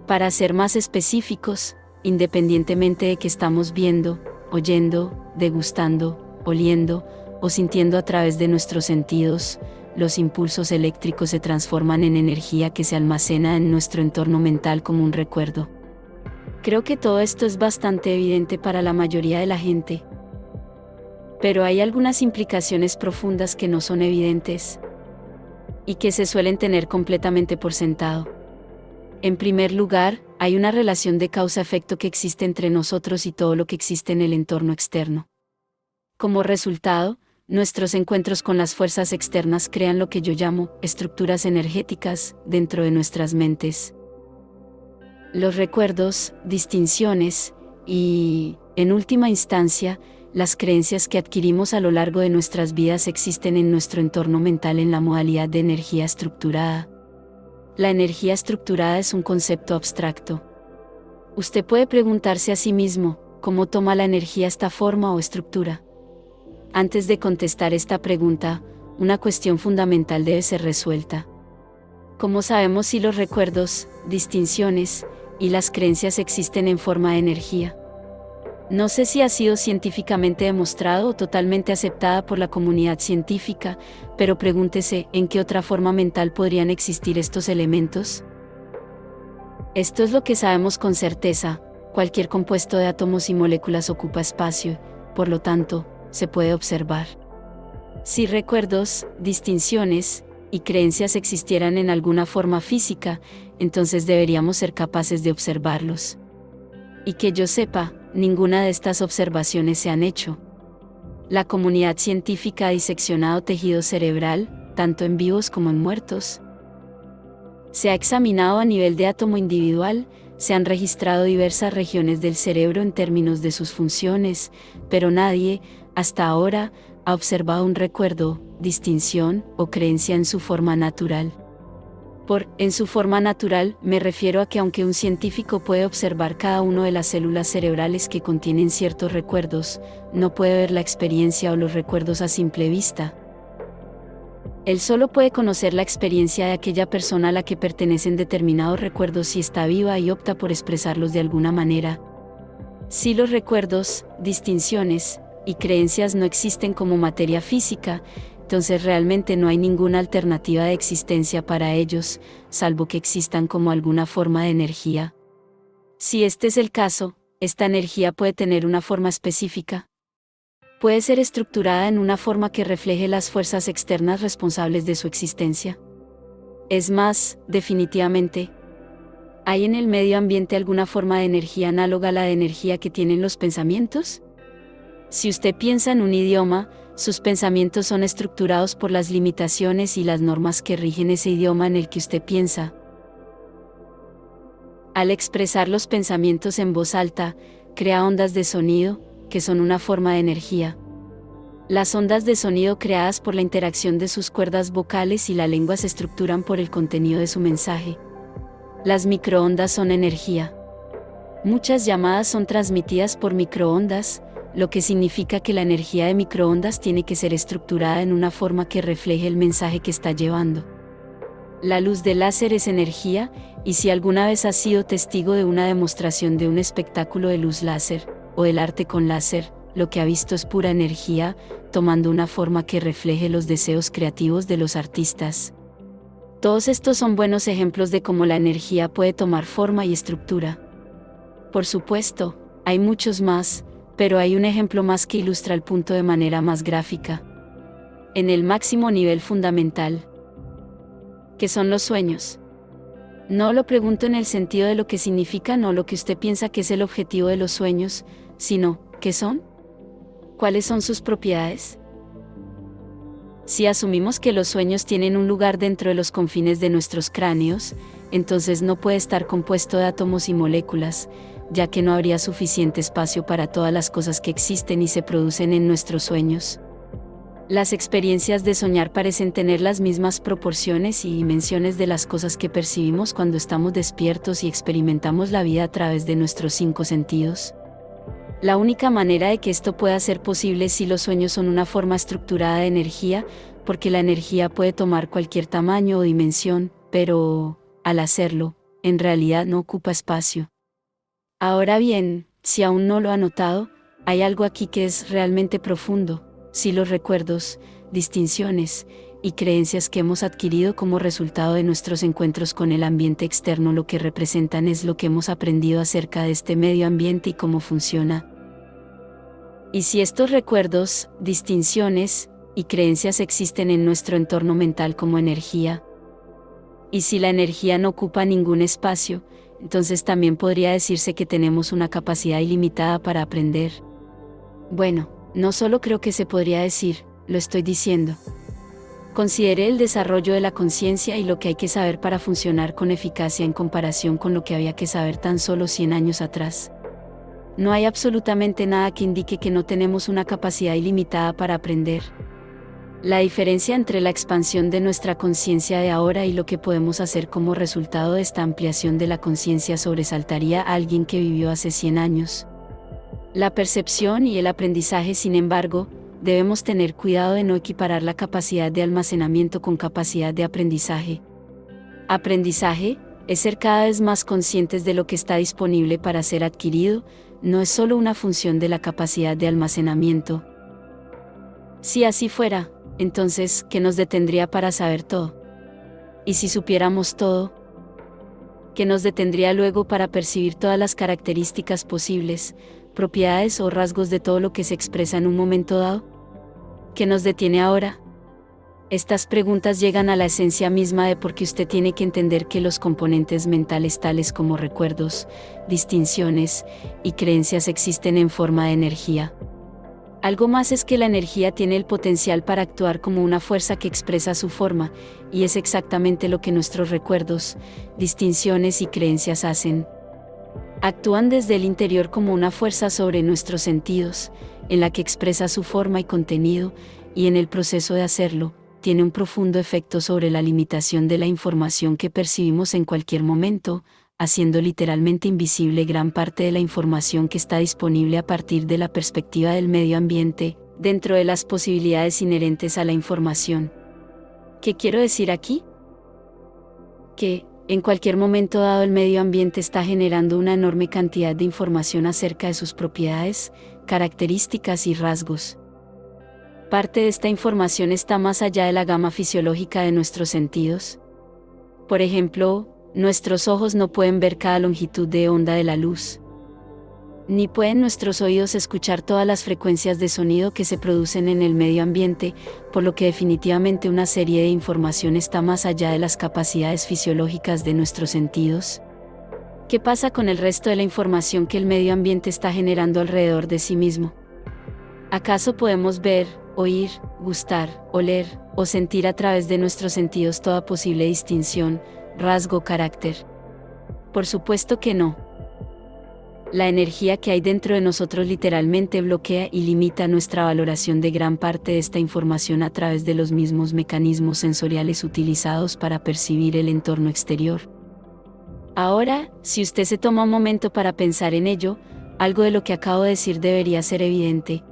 Speaker 1: Para ser más específicos, independientemente de que estamos viendo, oyendo, degustando, oliendo o sintiendo a través de nuestros sentidos, los impulsos eléctricos se transforman en energía que se almacena en nuestro entorno mental como un recuerdo. Creo que todo esto es bastante evidente para la mayoría de la gente. Pero hay algunas implicaciones profundas que no son evidentes y que se suelen tener completamente por sentado. En primer lugar, hay una relación de causa-efecto que existe entre nosotros y todo lo que existe en el entorno externo. Como resultado, nuestros encuentros con las fuerzas externas crean lo que yo llamo estructuras energéticas dentro de nuestras mentes. Los recuerdos, distinciones y, en última instancia, las creencias que adquirimos a lo largo de nuestras vidas existen en nuestro entorno mental en la modalidad de energía estructurada. La energía estructurada es un concepto abstracto. Usted puede preguntarse a sí mismo, ¿cómo toma la energía esta forma o estructura? Antes de contestar esta pregunta, una cuestión fundamental debe ser resuelta. ¿Cómo sabemos si los recuerdos, distinciones y las creencias existen en forma de energía? No sé si ha sido científicamente demostrado o totalmente aceptada por la comunidad científica, pero pregúntese, ¿en qué otra forma mental podrían existir estos elementos? Esto es lo que sabemos con certeza: cualquier compuesto de átomos y moléculas ocupa espacio, por lo tanto, se puede observar. Si recuerdos, distinciones y creencias existieran en alguna forma física, entonces deberíamos ser capaces de observarlos. Y que yo sepa, ninguna de estas observaciones se han hecho. La comunidad científica ha diseccionado tejido cerebral, tanto en vivos como en muertos. Se ha examinado a nivel de átomo individual, se han registrado diversas regiones del cerebro en términos de sus funciones, pero nadie, hasta ahora, ha observado un recuerdo, distinción o creencia en su forma natural. En su forma natural, me refiero a que aunque un científico puede observar cada una de las células cerebrales que contienen ciertos recuerdos, no puede ver la experiencia o los recuerdos a simple vista. Él solo puede conocer la experiencia de aquella persona a la que pertenecen determinados recuerdos si está viva y opta por expresarlos de alguna manera. Si los recuerdos, distinciones y creencias no existen como materia física, entonces realmente no hay ninguna alternativa de existencia para ellos, salvo que existan como alguna forma de energía. Si este es el caso, esta energía puede tener una forma específica. Puede ser estructurada en una forma que refleje las fuerzas externas responsables de su existencia. Es más, definitivamente, ¿hay en el medio ambiente alguna forma de energía análoga a la de energía que tienen los pensamientos? Si usted piensa en un idioma, sus pensamientos son estructurados por las limitaciones y las normas que rigen ese idioma en el que usted piensa. Al expresar los pensamientos en voz alta, crea ondas de sonido, que son una forma de energía. Las ondas de sonido creadas por la interacción de sus cuerdas vocales y la lengua se estructuran por el contenido de su mensaje. Las microondas son energía. Muchas llamadas son transmitidas por microondas, lo que significa que la energía de microondas tiene que ser estructurada en una forma que refleje el mensaje que está llevando. La luz de láser es energía, y si alguna vez has sido testigo de una demostración de un espectáculo de luz láser, o del arte con láser, lo que ha visto es pura energía, tomando una forma que refleje los deseos creativos de los artistas. Todos estos son buenos ejemplos de cómo la energía puede tomar forma y estructura. Por supuesto, hay muchos más, pero hay un ejemplo más que ilustra el punto de manera más gráfica. En el máximo nivel fundamental, que son los sueños. No lo pregunto en el sentido de lo que significan o lo que usted piensa que es el objetivo de los sueños, sino, ¿qué son? ¿Cuáles son sus propiedades? Si asumimos que los sueños tienen un lugar dentro de los confines de nuestros cráneos, entonces no puede estar compuesto de átomos y moléculas, ya que no habría suficiente espacio para todas las cosas que existen y se producen en nuestros sueños. Las experiencias de soñar parecen tener las mismas proporciones y dimensiones de las cosas que percibimos cuando estamos despiertos y experimentamos la vida a través de nuestros 5 sentidos. La única manera de que esto pueda ser posible es si los sueños son una forma estructurada de energía, porque la energía puede tomar cualquier tamaño o dimensión, pero, al hacerlo, en realidad no ocupa espacio. Ahora bien, si aún no lo ha notado, hay algo aquí que es realmente profundo. Si los recuerdos, distinciones y creencias que hemos adquirido como resultado de nuestros encuentros con el ambiente externo lo que representan es lo que hemos aprendido acerca de este medio ambiente y cómo funciona. Y si estos recuerdos, distinciones y creencias existen en nuestro entorno mental como energía, y si la energía no ocupa ningún espacio, entonces también podría decirse que tenemos una capacidad ilimitada para aprender. Bueno, no solo creo que se podría decir, lo estoy diciendo. Considere el desarrollo de la conciencia y lo que hay que saber para funcionar con eficacia en comparación con lo que había que saber tan solo 100 años atrás. No hay absolutamente nada que indique que no tenemos una capacidad ilimitada para aprender. La diferencia entre la expansión de nuestra conciencia de ahora y lo que podemos hacer como resultado de esta ampliación de la conciencia sobresaltaría a alguien que vivió hace 100 años. La percepción y el aprendizaje, sin embargo, debemos tener cuidado de no equiparar la capacidad de almacenamiento con capacidad de aprendizaje. Aprendizaje es ser cada vez más conscientes de lo que está disponible para ser adquirido, no es solo una función de la capacidad de almacenamiento. Si así fuera, entonces, ¿qué nos detendría para saber todo? ¿Y si supiéramos todo? ¿Qué nos detendría luego para percibir todas las características posibles, propiedades o rasgos de todo lo que se expresa en un momento dado? ¿Qué nos detiene ahora? Estas preguntas llegan a la esencia misma de por qué usted tiene que entender que los componentes mentales tales como recuerdos, distinciones y creencias existen en forma de energía. Algo más es que la energía tiene el potencial para actuar como una fuerza que expresa su forma, y es exactamente lo que nuestros recuerdos, distinciones y creencias hacen. Actúan desde el interior como una fuerza sobre nuestros sentidos, en la que expresa su forma y contenido, y en el proceso de hacerlo, tiene un profundo efecto sobre la limitación de la información que percibimos en cualquier momento, haciendo literalmente invisible gran parte de la información que está disponible a partir de la perspectiva del medio ambiente, dentro de las posibilidades inherentes a la información. ¿Qué quiero decir aquí? Que, en cualquier momento dado, el medio ambiente está generando una enorme cantidad de información acerca de sus propiedades, características y rasgos. Parte de esta información está más allá de la gama fisiológica de nuestros sentidos. Por ejemplo, nuestros ojos no pueden ver cada longitud de onda de la luz. Ni pueden nuestros oídos escuchar todas las frecuencias de sonido que se producen en el medio ambiente, por lo que definitivamente una serie de información está más allá de las capacidades fisiológicas de nuestros sentidos. ¿Qué pasa con el resto de la información que el medio ambiente está generando alrededor de sí mismo? ¿Acaso podemos ver, oír, gustar, oler o sentir a través de nuestros sentidos toda posible distinción, rasgo o carácter? Por supuesto que no. La energía que hay dentro de nosotros literalmente bloquea y limita nuestra valoración de gran parte de esta información a través de los mismos mecanismos sensoriales utilizados para percibir el entorno exterior. Ahora, si usted se toma un momento para pensar en ello, algo de lo que acabo de decir debería ser evidente.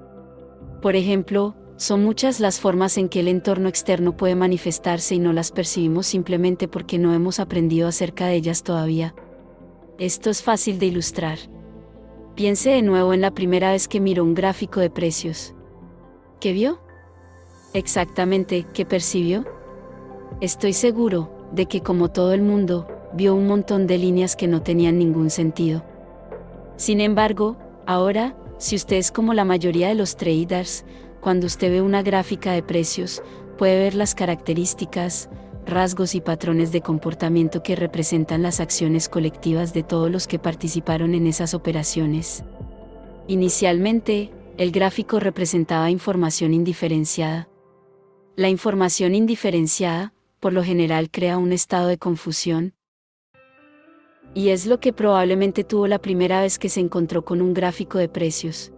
Speaker 1: Por ejemplo, son muchas las formas en que el entorno externo puede manifestarse y no las percibimos simplemente porque no hemos aprendido acerca de ellas todavía. Esto es fácil de ilustrar. Piense de nuevo en la primera vez que miró un gráfico de precios. ¿Qué vio? Exactamente, ¿qué percibió? Estoy seguro de que, como todo el mundo, vio un montón de líneas que no tenían ningún sentido. Sin embargo, ahora, si usted es como la mayoría de los traders, cuando usted ve una gráfica de precios, puede ver las características, rasgos y patrones de comportamiento que representan las acciones colectivas de todos los que participaron en esas operaciones. Inicialmente, el gráfico representaba información indiferenciada. La información indiferenciada, por lo general, crea un estado de confusión. Y es lo que probablemente tuvo la primera vez que se encontró con un gráfico de precios.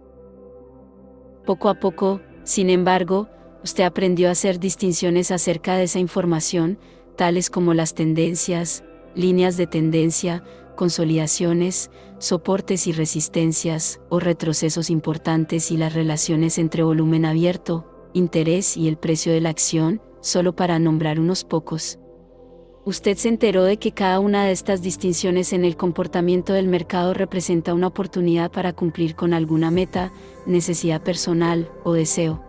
Speaker 1: Poco a poco, sin embargo, usted aprendió a hacer distinciones acerca de esa información, tales como las tendencias, líneas de tendencia, consolidaciones, soportes y resistencias, o retrocesos importantes, y las relaciones entre volumen abierto, interés y el precio de la acción, solo para nombrar unos pocos. Usted se enteró de que cada una de estas distinciones en el comportamiento del mercado representa una oportunidad para cumplir con alguna meta, necesidad personal o deseo.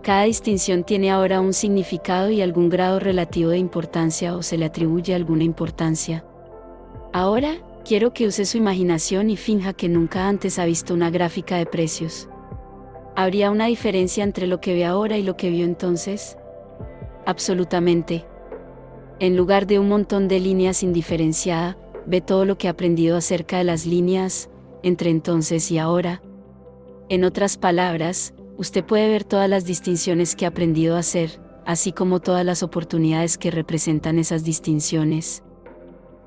Speaker 1: Cada distinción tiene ahora un significado y algún grado relativo de importancia, o se le atribuye alguna importancia. Ahora, quiero que use su imaginación y finja que nunca antes ha visto una gráfica de precios. ¿Habría una diferencia entre lo que ve ahora y lo que vio entonces? Absolutamente. En lugar de un montón de líneas indiferenciada, ve todo lo que ha aprendido acerca de las líneas, entre entonces y ahora. En otras palabras, usted puede ver todas las distinciones que ha aprendido a hacer, así como todas las oportunidades que representan esas distinciones.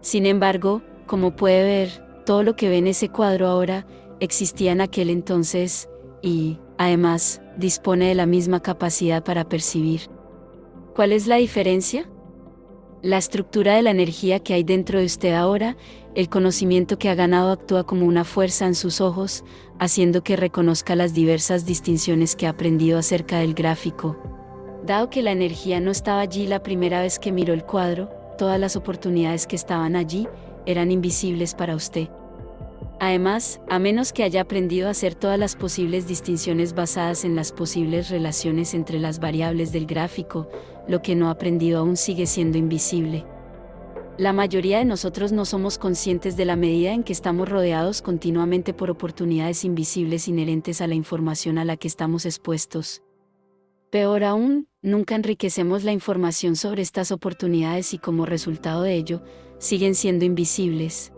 Speaker 1: Sin embargo, como puede ver, todo lo que ve en ese cuadro ahora, existía en aquel entonces, y, además, dispone de la misma capacidad para percibir. ¿Cuál es la diferencia? La estructura de la energía que hay dentro de usted ahora, el conocimiento que ha ganado actúa como una fuerza en sus ojos, haciendo que reconozca las diversas distinciones que ha aprendido acerca del gráfico. Dado que la energía no estaba allí la primera vez que miró el cuadro, todas las oportunidades que estaban allí eran invisibles para usted. Además, a menos que haya aprendido a hacer todas las posibles distinciones basadas en las posibles relaciones entre las variables del gráfico, lo que no ha aprendido aún sigue siendo invisible. La mayoría de nosotros no somos conscientes de la medida en que estamos rodeados continuamente por oportunidades invisibles inherentes a la información a la que estamos expuestos. Peor aún, nunca enriquecemos la información sobre estas oportunidades y, como resultado de ello, siguen siendo invisibles.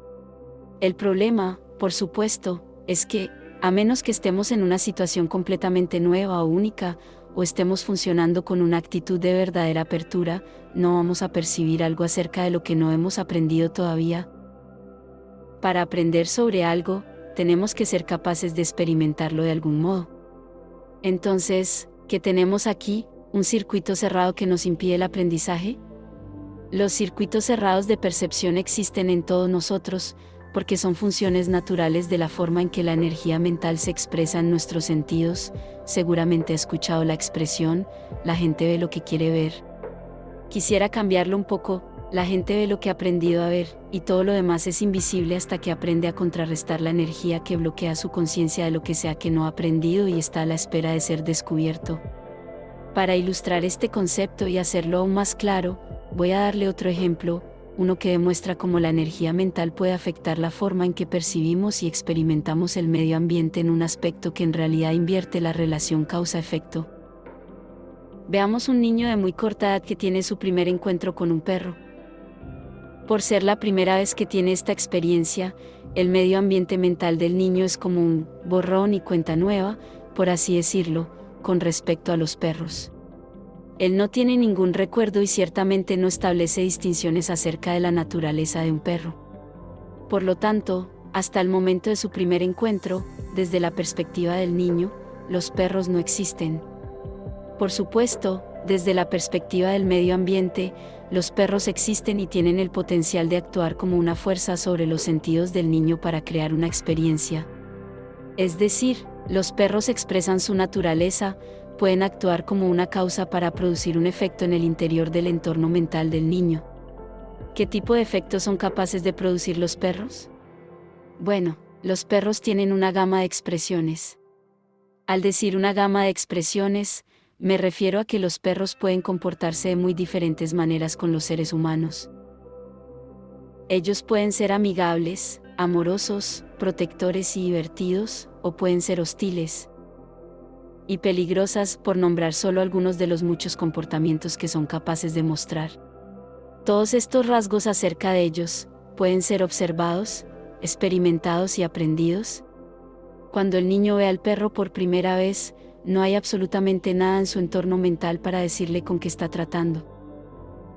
Speaker 1: El problema, por supuesto, es que, a menos que estemos en una situación completamente nueva o única, o estemos funcionando con una actitud de verdadera apertura, no vamos a percibir algo acerca de lo que no hemos aprendido todavía. Para aprender sobre algo, tenemos que ser capaces de experimentarlo de algún modo. Entonces, ¿qué tenemos aquí? ¿Un circuito cerrado que nos impide el aprendizaje? Los circuitos cerrados de percepción existen en todos nosotros, porque son funciones naturales de la forma en que la energía mental se expresa en nuestros sentidos. Seguramente he escuchado la expresión, la gente ve lo que quiere ver. Quisiera cambiarlo un poco, la gente ve lo que ha aprendido a ver, y todo lo demás es invisible hasta que aprende a contrarrestar la energía que bloquea su conciencia de lo que sea que no ha aprendido y está a la espera de ser descubierto. Para ilustrar este concepto y hacerlo aún más claro, voy a darle otro ejemplo, uno que demuestra cómo la energía mental puede afectar la forma en que percibimos y experimentamos el medio ambiente en un aspecto que en realidad invierte la relación causa-efecto. Veamos un niño de muy corta edad que tiene su primer encuentro con un perro. Por ser la primera vez que tiene esta experiencia, el medio ambiente mental del niño es como un borrón y cuenta nueva, por así decirlo, con respecto a los perros. Él no tiene ningún recuerdo y ciertamente no establece distinciones acerca de la naturaleza de un perro. Por lo tanto, hasta el momento de su primer encuentro, desde la perspectiva del niño, los perros no existen. Por supuesto, desde la perspectiva del medio ambiente, los perros existen y tienen el potencial de actuar como una fuerza sobre los sentidos del niño para crear una experiencia. Es decir, los perros expresan su naturaleza, pueden actuar como una causa para producir un efecto en el interior del entorno mental del niño. ¿Qué tipo de efectos son capaces de producir los perros? Bueno, los perros tienen una gama de expresiones. Al decir una gama de expresiones, me refiero a que los perros pueden comportarse de muy diferentes maneras con los seres humanos. Ellos pueden ser amigables, amorosos, protectores y divertidos, o pueden ser hostiles y peligrosas, por nombrar solo algunos de los muchos comportamientos que son capaces de mostrar. Todos estos rasgos acerca de ellos pueden ser observados, experimentados y aprendidos. Cuando el niño ve al perro por primera vez, no hay absolutamente nada en su entorno mental para decirle con qué está tratando.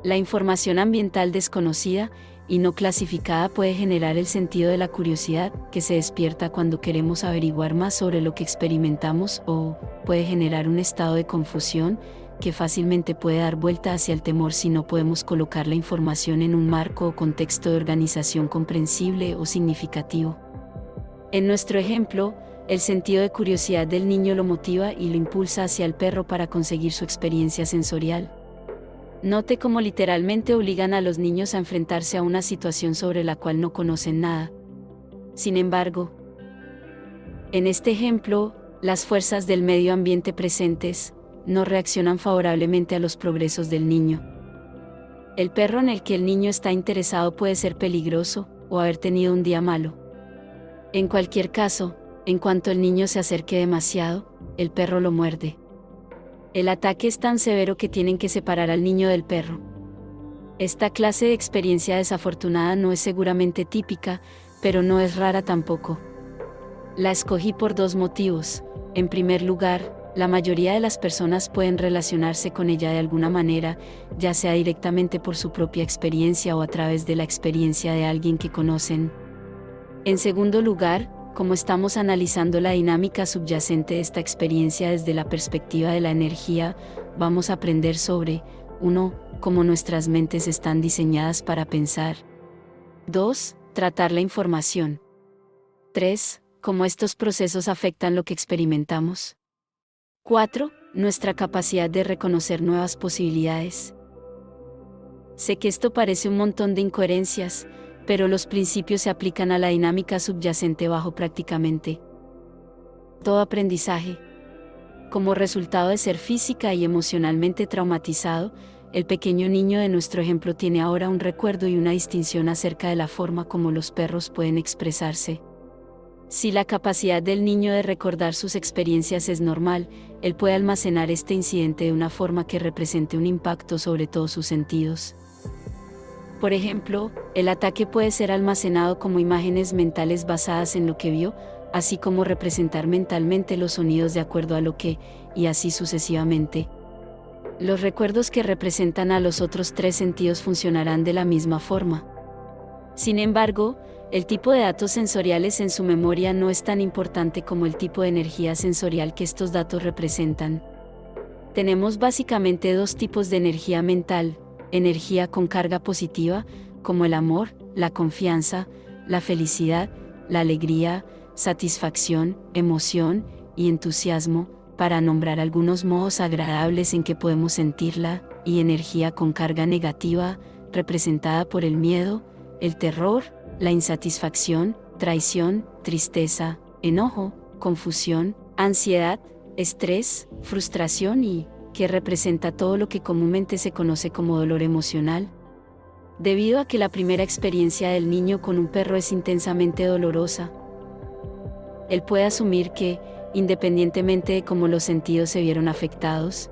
Speaker 1: La información ambiental desconocida y no clasificada puede generar el sentido de la curiosidad, que se despierta cuando queremos averiguar más sobre lo que experimentamos, o puede generar un estado de confusión, que fácilmente puede dar vuelta hacia el temor si no podemos colocar la información en un marco o contexto de organización comprensible o significativo. En nuestro ejemplo, el sentido de curiosidad del niño lo motiva y lo impulsa hacia el perro para conseguir su experiencia sensorial. Note cómo literalmente obligan a los niños a enfrentarse a una situación sobre la cual no conocen nada. Sin embargo, en este ejemplo, las fuerzas del medio ambiente presentes no reaccionan favorablemente a los progresos del niño. El perro en el que el niño está interesado puede ser peligroso o haber tenido un día malo. En cualquier caso, en cuanto el niño se acerque demasiado, el perro lo muerde. El ataque es tan severo que tienen que separar al niño del perro. Esta clase de experiencia desafortunada no es seguramente típica, pero no es rara tampoco. La escogí por dos motivos. En primer lugar, la mayoría de las personas pueden relacionarse con ella de alguna manera, ya sea directamente por su propia experiencia o a través de la experiencia de alguien que conocen. En segundo lugar, como estamos analizando la dinámica subyacente de esta experiencia desde la perspectiva de la energía, vamos a aprender sobre 1. Cómo nuestras mentes están diseñadas para pensar. 2. Tratar la información. 3. Cómo estos procesos afectan lo que experimentamos. 4. Nuestra capacidad de reconocer nuevas posibilidades. Sé que esto parece un montón de incoherencias, pero los principios se aplican a la dinámica subyacente bajo prácticamente todo aprendizaje. Como resultado de ser física y emocionalmente traumatizado, el pequeño niño de nuestro ejemplo tiene ahora un recuerdo y una distinción acerca de la forma como los perros pueden expresarse. Si la capacidad del niño de recordar sus experiencias es normal, él puede almacenar este incidente de una forma que represente un impacto sobre todos sus sentidos. Por ejemplo, el ataque puede ser almacenado como imágenes mentales basadas en lo que vio, así como representar mentalmente los sonidos de acuerdo a lo que, y así sucesivamente. Los recuerdos que representan a los otros tres sentidos funcionarán de la misma forma. Sin embargo, el tipo de datos sensoriales en su memoria no es tan importante como el tipo de energía sensorial que estos datos representan. Tenemos básicamente dos tipos de energía mental: energía con carga positiva, como el amor, la confianza, la felicidad, la alegría, satisfacción, emoción y entusiasmo, para nombrar algunos modos agradables en que podemos sentirla, y energía con carga negativa, representada por el miedo, el terror, la insatisfacción, traición, tristeza, enojo, confusión, ansiedad, estrés, frustración y que representa todo lo que comúnmente se conoce como dolor emocional. Debido a que la primera experiencia del niño con un perro es intensamente dolorosa, él puede asumir que, independientemente de cómo los sentidos se vieron afectados,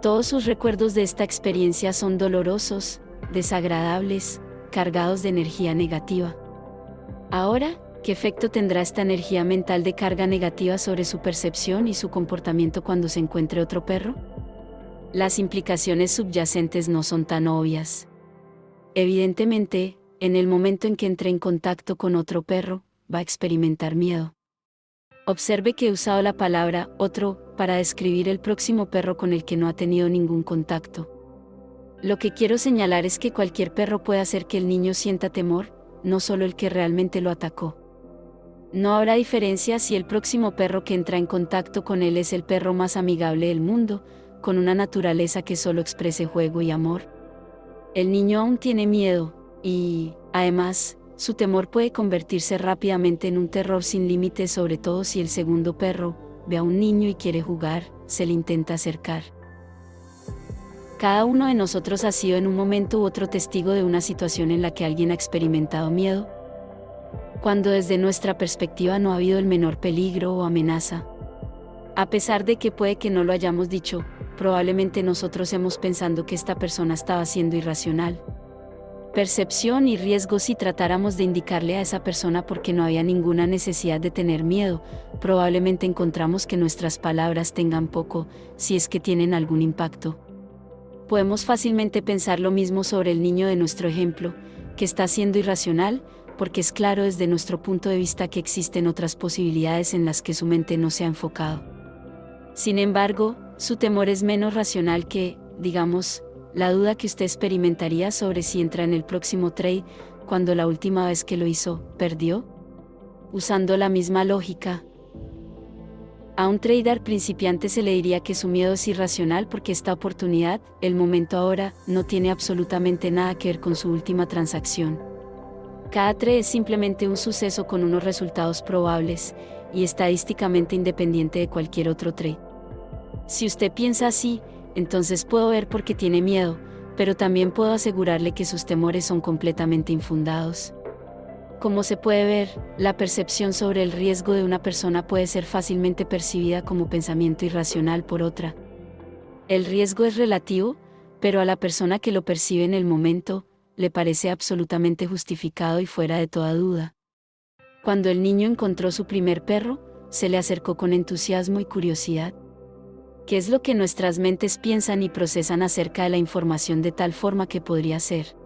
Speaker 1: todos sus recuerdos de esta experiencia son dolorosos, desagradables, cargados de energía negativa. Ahora, ¿qué efecto tendrá esta energía mental de carga negativa sobre su percepción y su comportamiento cuando se encuentre otro perro? Las implicaciones subyacentes no son tan obvias. Evidentemente, en el momento en que entre en contacto con otro perro, va a experimentar miedo. Observe que he usado la palabra otro para describir el próximo perro con el que no ha tenido ningún contacto. Lo que quiero señalar es que cualquier perro puede hacer que el niño sienta temor, no solo el que realmente lo atacó. No habrá diferencia si el próximo perro que entra en contacto con él es el perro más amigable del mundo, con una naturaleza que solo exprese juego y amor. El niño aún tiene miedo, y, además, su temor puede convertirse rápidamente en un terror sin límites, sobre todo si el segundo perro ve a un niño y quiere jugar, se le intenta acercar. Cada uno de nosotros ha sido en un momento u otro testigo de una situación en la que alguien ha experimentado miedo, cuando desde nuestra perspectiva no ha habido el menor peligro o amenaza. A pesar de que puede que no lo hayamos dicho, probablemente nosotros hemos pensado que esta persona estaba siendo irracional. Percepción y riesgo. Si tratáramos de indicarle a esa persona por qué no había ninguna necesidad de tener miedo, probablemente encontramos que nuestras palabras tengan poco, si es que tienen algún impacto. Podemos fácilmente pensar lo mismo sobre el niño de nuestro ejemplo, que está siendo irracional, porque es claro desde nuestro punto de vista que existen otras posibilidades en las que su mente no se ha enfocado. Sin embargo, su temor es menos racional que, digamos, la duda que usted experimentaría sobre si entra en el próximo trade, cuando la última vez que lo hizo, perdió. Usando la misma lógica, a un trader principiante se le diría que su miedo es irracional porque esta oportunidad, el momento ahora, no tiene absolutamente nada que ver con su última transacción. Cada trade es simplemente un suceso con unos resultados probables, y estadísticamente independiente de cualquier otro trade. Si usted piensa así, entonces puedo ver por qué tiene miedo, pero también puedo asegurarle que sus temores son completamente infundados. Como se puede ver, la percepción sobre el riesgo de una persona puede ser fácilmente percibida como pensamiento irracional por otra. El riesgo es relativo, pero a la persona que lo percibe en el momento, le parece absolutamente justificado y fuera de toda duda. Cuando el niño encontró su primer perro, se le acercó con entusiasmo y curiosidad. ¿Qué es lo que nuestras mentes piensan y procesan acerca de la información de tal forma que podría ser?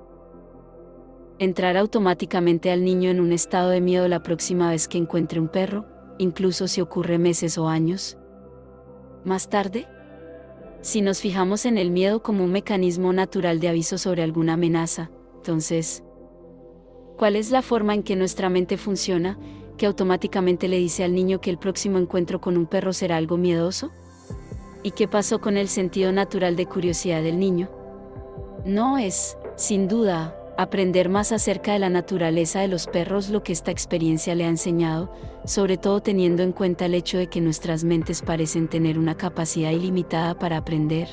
Speaker 1: Entrar automáticamente al niño en un estado de miedo la próxima vez que encuentre un perro, incluso si ocurre meses o años más tarde. Si nos fijamos en el miedo como un mecanismo natural de aviso sobre alguna amenaza, entonces, ¿cuál es la forma en que nuestra mente funciona, que automáticamente le dice al niño que el próximo encuentro con un perro será algo miedoso? ¿Y qué pasó con el sentido natural de curiosidad del niño? No es, sin duda, aprender más acerca de la naturaleza de los perros lo que esta experiencia le ha enseñado, sobre todo teniendo en cuenta el hecho de que nuestras mentes parecen tener una capacidad ilimitada para aprender.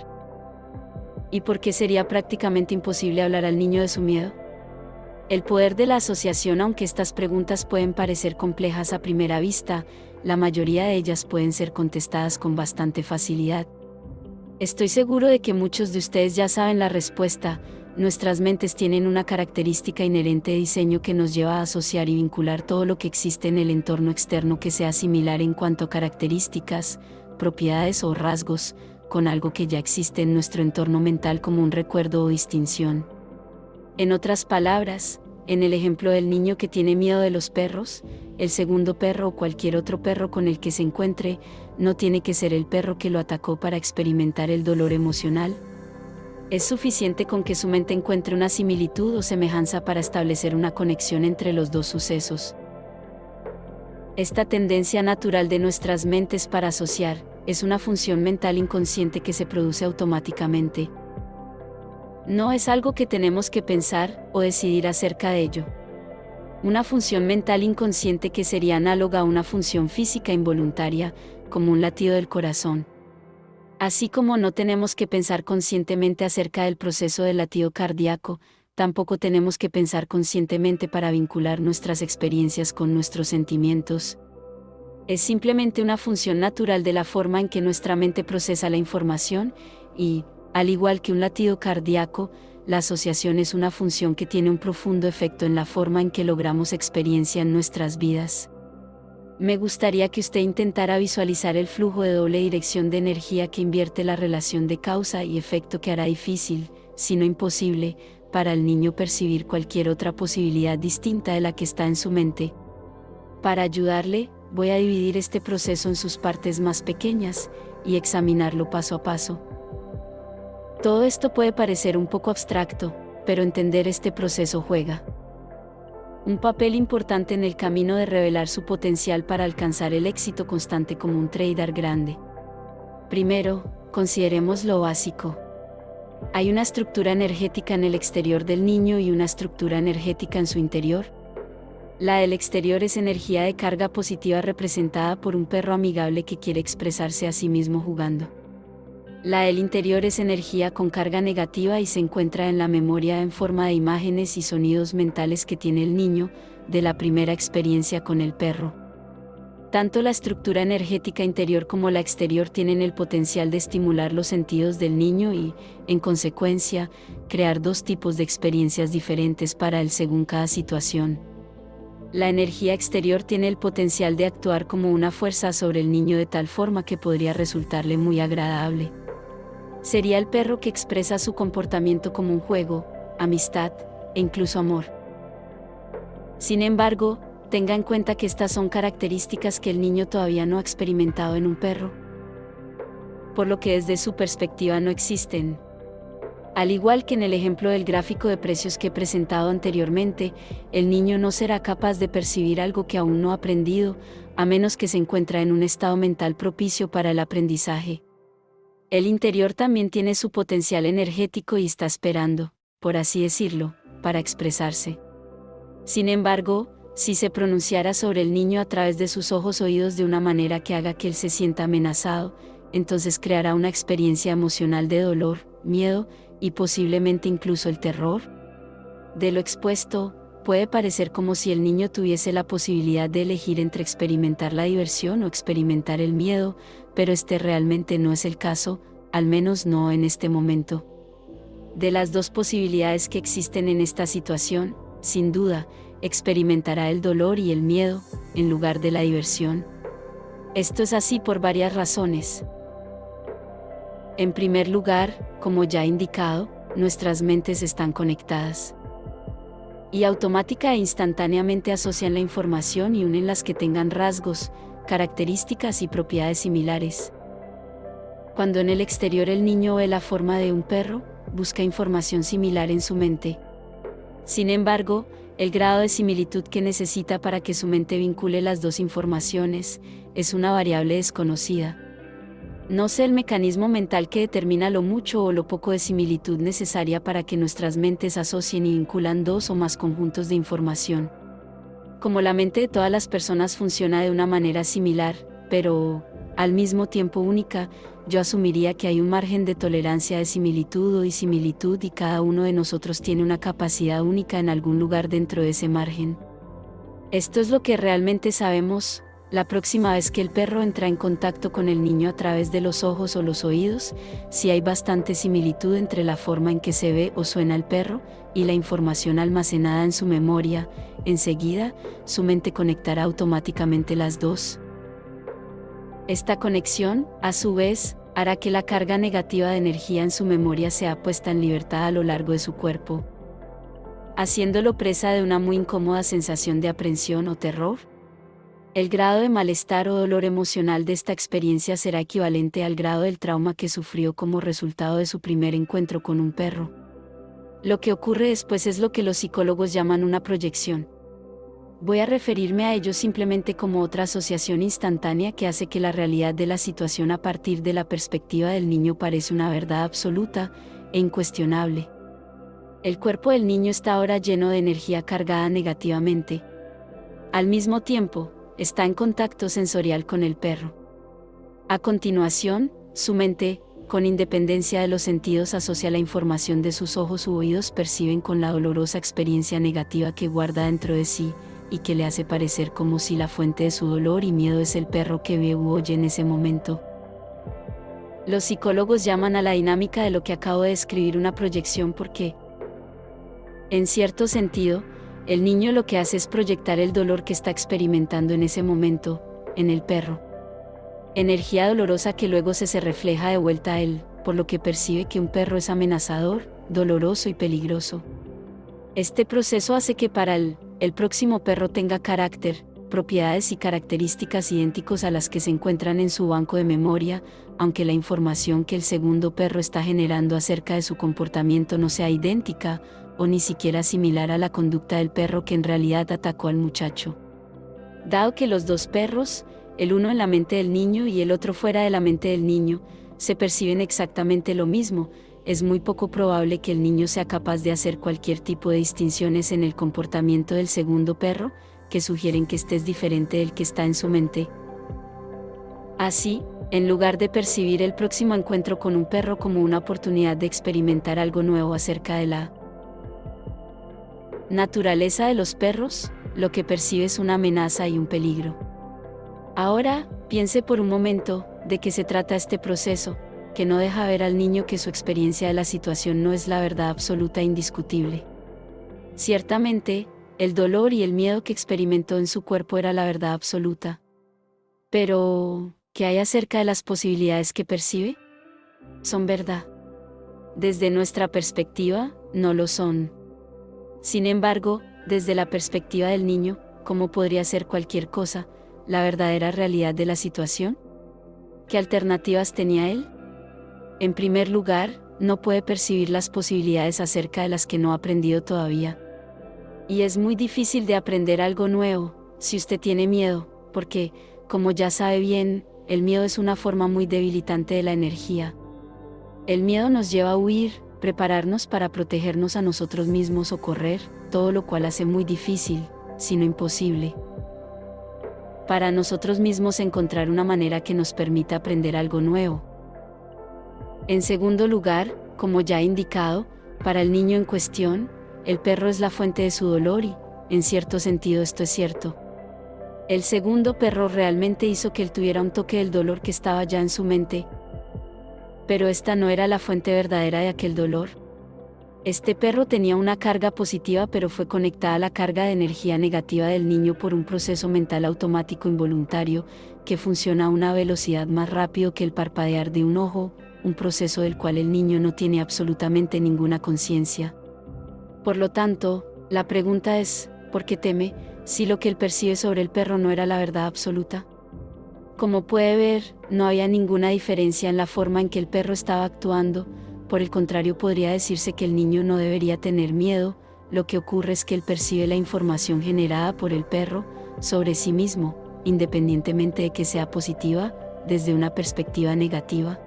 Speaker 1: ¿Y por qué sería prácticamente imposible hablar al niño de su miedo? El poder de la asociación. Aunque estas preguntas pueden parecer complejas a primera vista, la mayoría de ellas pueden ser contestadas con bastante facilidad. Estoy seguro de que muchos de ustedes ya saben la respuesta. Nuestras mentes tienen una característica inherente de diseño que nos lleva a asociar y vincular todo lo que existe en el entorno externo que sea similar en cuanto a características, propiedades o rasgos, con algo que ya existe en nuestro entorno mental como un recuerdo o distinción. En otras palabras, En el ejemplo del niño que tiene miedo de los perros, el segundo perro o cualquier otro perro con el que se encuentre, no tiene que ser el perro que lo atacó para experimentar el dolor emocional. Es suficiente con que su mente encuentre una similitud o semejanza para establecer una conexión entre los dos sucesos. Esta tendencia natural de nuestras mentes para asociar, es una función mental inconsciente que se produce automáticamente. No es algo que tenemos que pensar o decidir acerca de ello. Una función mental inconsciente que sería análoga a una función física involuntaria, como un latido del corazón. Así como no tenemos que pensar conscientemente acerca del proceso del latido cardíaco, tampoco tenemos que pensar conscientemente para vincular nuestras experiencias con nuestros sentimientos. Es simplemente una función natural de la forma en que nuestra mente procesa la información y, al igual que un latido cardíaco, la asociación es una función que tiene un profundo efecto en la forma en que logramos experiencia en nuestras vidas. Me gustaría que usted intentara visualizar el flujo de doble dirección de energía que invierte la relación de causa y efecto que hará difícil, si no imposible, para el niño percibir cualquier otra posibilidad distinta de la que está en su mente. Para ayudarle, voy a dividir este proceso en sus partes más pequeñas y examinarlo paso a paso. Todo esto puede parecer un poco abstracto, pero entender este proceso juega un papel importante en el camino de revelar su potencial para alcanzar el éxito constante como un trader grande. Primero, consideremos lo básico. Hay una estructura energética en el exterior del niño y una estructura energética en su interior. La del exterior es energía de carga positiva representada por un perro amigable que quiere expresarse a sí mismo jugando. La del interior es energía con carga negativa y se encuentra en la memoria en forma de imágenes y sonidos mentales que tiene el niño, de la primera experiencia con el perro. Tanto la estructura energética interior como la exterior tienen el potencial de estimular los sentidos del niño y, en consecuencia, crear dos tipos de experiencias diferentes para él según cada situación. La energía exterior tiene el potencial de actuar como una fuerza sobre el niño de tal forma que podría resultarle muy agradable. Sería el perro que expresa su comportamiento como un juego, amistad, e incluso amor. Sin embargo, tenga en cuenta que estas son características que el niño todavía no ha experimentado en un perro, por lo que desde su perspectiva no existen. Al igual que en el ejemplo del gráfico de precios que he presentado anteriormente, el niño no será capaz de percibir algo que aún no ha aprendido, a menos que se encuentre en un estado mental propicio para el aprendizaje. El interior también tiene su potencial energético y está esperando, por así decirlo, para expresarse. Sin embargo, si se pronunciara sobre el niño a través de sus ojos o oídos de una manera que haga que él se sienta amenazado, entonces creará una experiencia emocional de dolor, miedo, y posiblemente incluso el terror. De lo expuesto, puede parecer como si el niño tuviese la posibilidad de elegir entre experimentar la diversión o experimentar el miedo, pero este realmente no es el caso, al menos no en este momento. De las dos posibilidades que existen en esta situación, sin duda, experimentará el dolor y el miedo, en lugar de la diversión. Esto es así por varias razones. En primer lugar, como ya he indicado, nuestras mentes están conectadas. Y automática e instantáneamente asocian la información y unen las que tengan rasgos, características y propiedades similares. Cuando en el exterior el niño ve la forma de un perro, busca información similar en su mente. Sin embargo, el grado de similitud que necesita para que su mente vincule las dos informaciones es una variable desconocida. No sé el mecanismo mental que determina lo mucho o lo poco de similitud necesaria para que nuestras mentes asocien y vinculan dos o más conjuntos de información. Como la mente de todas las personas funciona de una manera similar, pero, al mismo tiempo única, yo asumiría que hay un margen de tolerancia de similitud o disimilitud y cada uno de nosotros tiene una capacidad única en algún lugar dentro de ese margen. Esto es lo que realmente sabemos. La próxima vez que el perro entra en contacto con el niño a través de los ojos o los oídos, si hay bastante similitud entre la forma en que se ve o suena el perro y la información almacenada en su memoria, enseguida, su mente conectará automáticamente las dos. Esta conexión, a su vez, hará que la carga negativa de energía en su memoria sea puesta en libertad a lo largo de su cuerpo. haciéndolo presa de una muy incómoda sensación de aprensión o terror. El grado de malestar o dolor emocional de esta experiencia será equivalente al grado del trauma que sufrió como resultado de su primer encuentro con un perro. Lo que ocurre después es lo que los psicólogos llaman una proyección. Voy a referirme a ello simplemente como otra asociación instantánea que hace que la realidad de la situación a partir de la perspectiva del niño parece una verdad absoluta e incuestionable. El cuerpo del niño está ahora lleno de energía cargada negativamente. Al mismo tiempo, está en contacto sensorial con el perro. A continuación, su mente, con independencia de los sentidos, asocia la información de sus ojos u oídos perciben con la dolorosa experiencia negativa que guarda dentro de sí, y que le hace parecer como si la fuente de su dolor y miedo es el perro que ve u oye en ese momento. Los psicólogos llaman a la dinámica de lo que acabo de describir una proyección porque, en cierto sentido, el niño lo que hace es proyectar el dolor que está experimentando en ese momento, en el perro. Energía dolorosa que luego se refleja de vuelta a él, por lo que percibe que un perro es amenazador, doloroso y peligroso. Este proceso hace que para el próximo perro tenga carácter, propiedades y características idénticos a las que se encuentran en su banco de memoria, aunque la información que el segundo perro está generando acerca de su comportamiento no sea idéntica, o ni siquiera similar a la conducta del perro que en realidad atacó al muchacho. Dado que los dos perros, el uno en la mente del niño y el otro fuera de la mente del niño, se perciben exactamente lo mismo, es muy poco probable que el niño sea capaz de hacer cualquier tipo de distinciones en el comportamiento del segundo perro, que sugieren que este es diferente del que está en su mente. Así, en lugar de percibir el próximo encuentro con un perro como una oportunidad de experimentar algo nuevo acerca de la naturaleza de los perros, lo que percibe es una amenaza y un peligro. Ahora, piense por un momento, ¿de qué se trata este proceso?, que no deja ver al niño que su experiencia de la situación no es la verdad absoluta e indiscutible. Ciertamente, el dolor y el miedo que experimentó en su cuerpo era la verdad absoluta. Pero, ¿qué hay acerca de las posibilidades que percibe? ¿Son verdad? Desde nuestra perspectiva, no lo son. Sin embargo, desde la perspectiva del niño, ¿cómo podría ser cualquier cosa, la verdadera realidad de la situación? ¿Qué alternativas tenía él? En primer lugar, no puede percibir las posibilidades acerca de las que no ha aprendido todavía. Y es muy difícil de aprender algo nuevo, si usted tiene miedo, porque, como ya sabe bien, el miedo es una forma muy debilitante de la energía. El miedo nos lleva a huir, prepararnos para protegernos a nosotros mismos o correr, todo lo cual hace muy difícil, si no imposible, para nosotros mismos encontrar una manera que nos permita aprender algo nuevo. En segundo lugar, como ya he indicado, para el niño en cuestión, el perro es la fuente de su dolor y, en cierto sentido, esto es cierto. El segundo perro realmente hizo que él tuviera un toque del dolor que estaba ya en su mente. Pero esta no era la fuente verdadera de aquel dolor. Este perro tenía una carga positiva, pero fue conectada a la carga de energía negativa del niño por un proceso mental automático involuntario, que funciona a una velocidad más rápido que el parpadear de un ojo, un proceso del cual el niño no tiene absolutamente ninguna conciencia. Por lo tanto, la pregunta es, ¿por qué teme, si lo que él percibe sobre el perro no era la verdad absoluta? Como puede ver, no había ninguna diferencia en la forma en que el perro estaba actuando. Por el contrario, podría decirse que el niño no debería tener miedo. Lo que ocurre es que él percibe la información generada por el perro sobre sí mismo, independientemente de que sea positiva, desde una perspectiva negativa.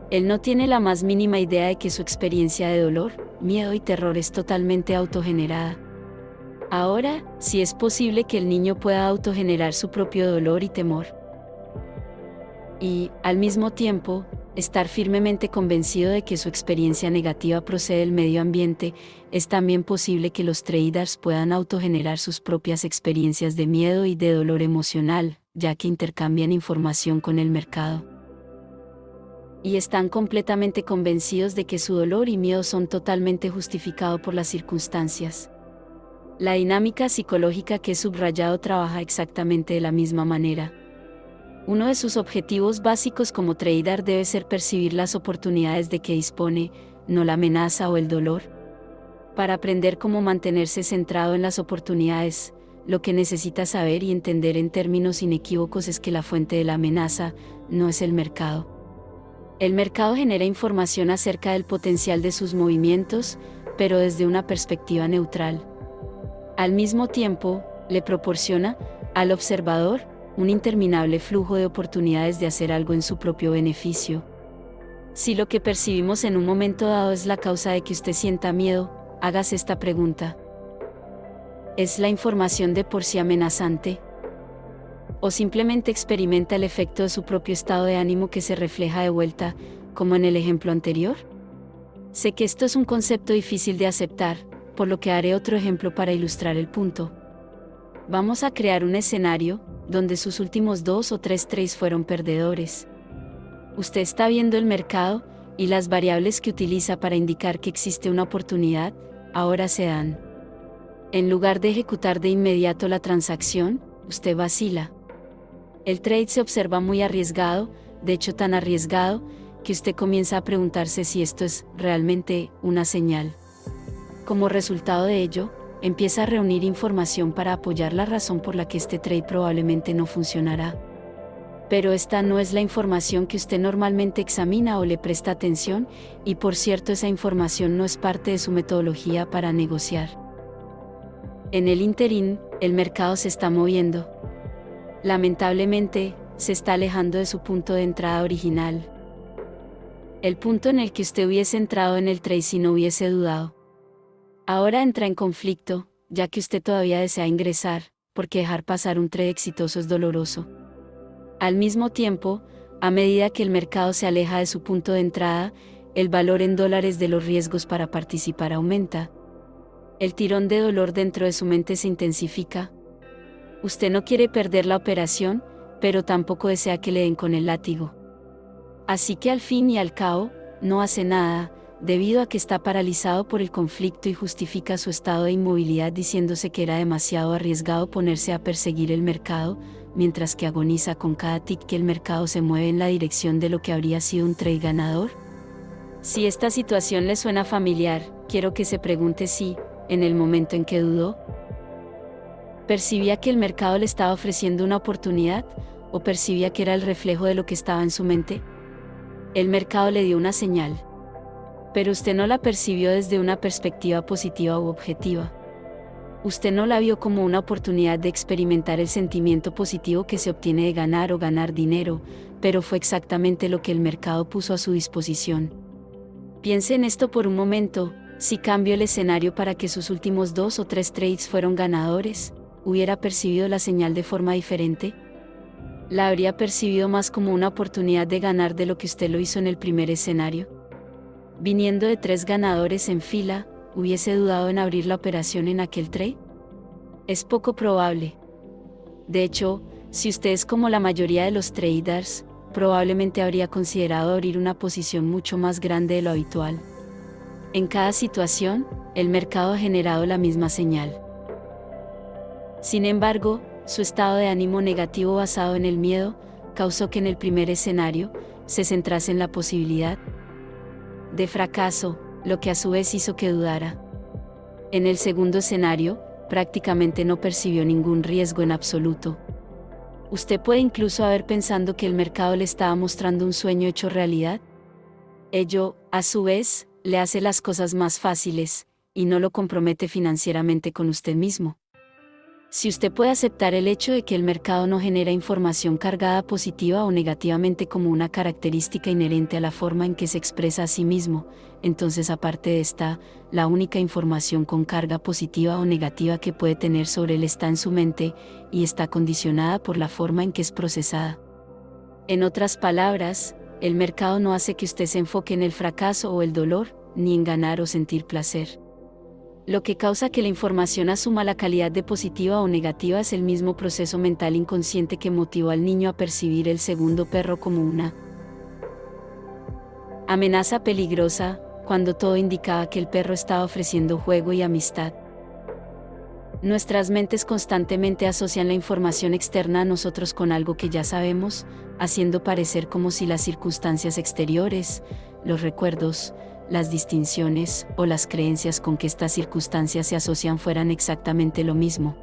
Speaker 1: Él no tiene la más mínima idea de que su experiencia de dolor, miedo y terror es totalmente autogenerada. Ahora, sí es posible que el niño pueda autogenerar su propio dolor y temor. Y, al mismo tiempo, estar firmemente convencido de que su experiencia negativa procede del medio ambiente, es también posible que los traders puedan autogenerar sus propias experiencias de miedo y de dolor emocional, ya que intercambian información con el mercado. Y están completamente convencidos de que su dolor y miedo son totalmente justificados por las circunstancias. La dinámica psicológica que he subrayado trabaja exactamente de la misma manera. Uno de sus objetivos básicos como trader debe ser percibir las oportunidades de que dispone, no la amenaza o el dolor. Para aprender cómo mantenerse centrado en las oportunidades, lo que necesita saber y entender en términos inequívocos es que la fuente de la amenaza no es el mercado. El mercado genera información acerca del potencial de sus movimientos, pero desde una perspectiva neutral. Al mismo tiempo, le proporciona, al observador, un interminable flujo de oportunidades de hacer algo en su propio beneficio. Si lo que percibimos en un momento dado es la causa de que usted sienta miedo, hágase esta pregunta. ¿Es la información de por sí amenazante? ¿O simplemente experimenta el efecto de su propio estado de ánimo que se refleja de vuelta, como en el ejemplo anterior? Sé que esto es un concepto difícil de aceptar, por lo que haré otro ejemplo para ilustrar el punto. Vamos a crear un escenario, donde sus últimos 2 o 3 trades fueron perdedores. Usted está viendo el mercado, y las variables que utiliza para indicar que existe una oportunidad, ahora se dan. En lugar de ejecutar de inmediato la transacción, usted vacila. El trade se observa muy arriesgado, de hecho tan arriesgado, que usted comienza a preguntarse si esto es realmente una señal. Como resultado de ello, empieza a reunir información para apoyar la razón por la que este trade probablemente no funcionará. Pero esta no es la información que usted normalmente examina o le presta atención, y por cierto esa información no es parte de su metodología para negociar. En el ínterin, el mercado se está moviendo. Lamentablemente, se está alejando de su punto de entrada original. El punto en el que usted hubiese entrado en el trade si no hubiese dudado. Ahora entra en conflicto, ya que usted todavía desea ingresar, porque dejar pasar un trade exitoso es doloroso. Al mismo tiempo, a medida que el mercado se aleja de su punto de entrada, el valor en dólares de los riesgos para participar aumenta. El tirón de dolor dentro de su mente se intensifica. Usted no quiere perder la operación, pero tampoco desea que le den con el látigo. Así que al fin y al cabo, no hace nada, debido a que está paralizado por el conflicto y justifica su estado de inmovilidad diciéndose que era demasiado arriesgado ponerse a perseguir el mercado, mientras que agoniza con cada tic que el mercado se mueve en la dirección de lo que habría sido un trade ganador. Si esta situación le suena familiar, quiero que se pregunte si, en el momento en que dudó, ¿percibía que el mercado le estaba ofreciendo una oportunidad, o percibía que era el reflejo de lo que estaba en su mente? El mercado le dio una señal. Pero usted no la percibió desde una perspectiva positiva u objetiva. Usted no la vio como una oportunidad de experimentar el sentimiento positivo que se obtiene de ganar o ganar dinero, pero fue exactamente lo que el mercado puso a su disposición. Piense en esto por un momento, si cambio el escenario para que sus últimos 2 o 3 trades fueron ganadores, ¿hubiera percibido la señal de forma diferente? ¿La habría percibido más como una oportunidad de ganar de lo que usted lo hizo en el primer escenario? Viniendo de 3 ganadores en fila, ¿hubiese dudado en abrir la operación en aquel trade? Es poco probable. De hecho, si usted es como la mayoría de los traders, probablemente habría considerado abrir una posición mucho más grande de lo habitual. En cada situación, el mercado ha generado la misma señal. Sin embargo, su estado de ánimo negativo basado en el miedo, causó que en el primer escenario, se centrase en la posibilidad de fracaso, lo que a su vez hizo que dudara. En el segundo escenario, prácticamente no percibió ningún riesgo en absoluto. Usted puede incluso haber pensado que el mercado le estaba mostrando un sueño hecho realidad. Ello, a su vez, le hace las cosas más fáciles, y no lo compromete financieramente con usted mismo. Si usted puede aceptar el hecho de que el mercado no genera información cargada positiva o negativamente como una característica inherente a la forma en que se expresa a sí mismo, entonces aparte de esta, la única información con carga positiva o negativa que puede tener sobre él está en su mente, y está condicionada por la forma en que es procesada. En otras palabras, el mercado no hace que usted se enfoque en el fracaso o el dolor, ni en ganar o sentir placer. Lo que causa que la información asuma la calidad de positiva o negativa es el mismo proceso mental inconsciente que motivó al niño a percibir el segundo perro como una amenaza peligrosa, cuando todo indicaba que el perro estaba ofreciendo juego y amistad. Nuestras mentes constantemente asocian la información externa a nosotros con algo que ya sabemos, haciendo parecer como si las circunstancias exteriores, los recuerdos, las distinciones o las creencias con que estas circunstancias se asocian fueran exactamente lo mismo.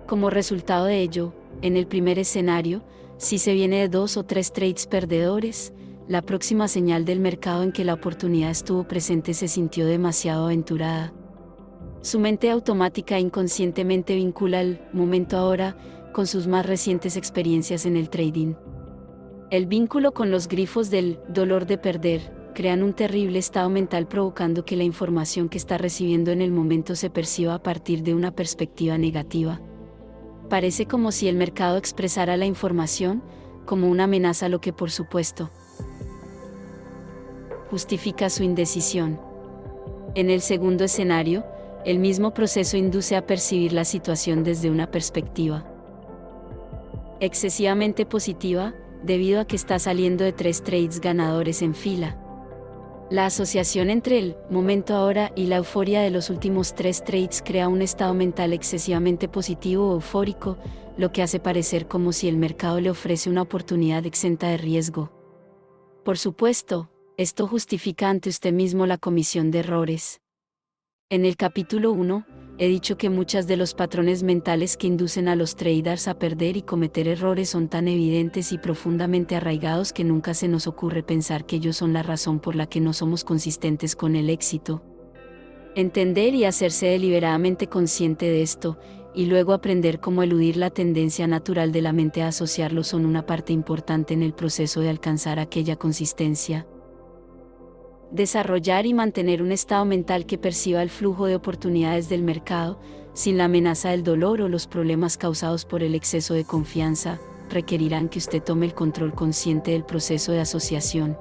Speaker 1: Como resultado de ello, en el primer escenario, si se viene de 2 o 3 trades perdedores, la próxima señal del mercado en que la oportunidad estuvo presente se sintió demasiado aventurada. Su mente automática e inconscientemente vincula el momento ahora con sus más recientes experiencias en el trading. El vínculo con los grifos del dolor de perder crean un terrible estado mental provocando que la información que está recibiendo en el momento se perciba a partir de una perspectiva negativa. Parece como si el mercado expresara la información como una amenaza, lo que por supuesto justifica su indecisión. En el segundo escenario, el mismo proceso induce a percibir la situación desde una perspectiva excesivamente positiva, debido a que está saliendo de 3 trades ganadores en fila. La asociación entre el momento ahora y la euforia de los últimos 3 trades crea un estado mental excesivamente positivo o eufórico, lo que hace parecer como si el mercado le ofrece una oportunidad exenta de riesgo. Por supuesto, esto justifica ante usted mismo la comisión de errores. En el capítulo 1, he dicho que muchos de los patrones mentales que inducen a los traders a perder y cometer errores son tan evidentes y profundamente arraigados que nunca se nos ocurre pensar que ellos son la razón por la que no somos consistentes con el éxito. Entender y hacerse deliberadamente consciente de esto, y luego aprender cómo eludir la tendencia natural de la mente a asociarlos son una parte importante en el proceso de alcanzar aquella consistencia. Desarrollar y mantener un estado mental que perciba el flujo de oportunidades del mercado, sin la amenaza del dolor o los problemas causados por el exceso de confianza, requerirán que usted tome el control consciente del proceso de asociación.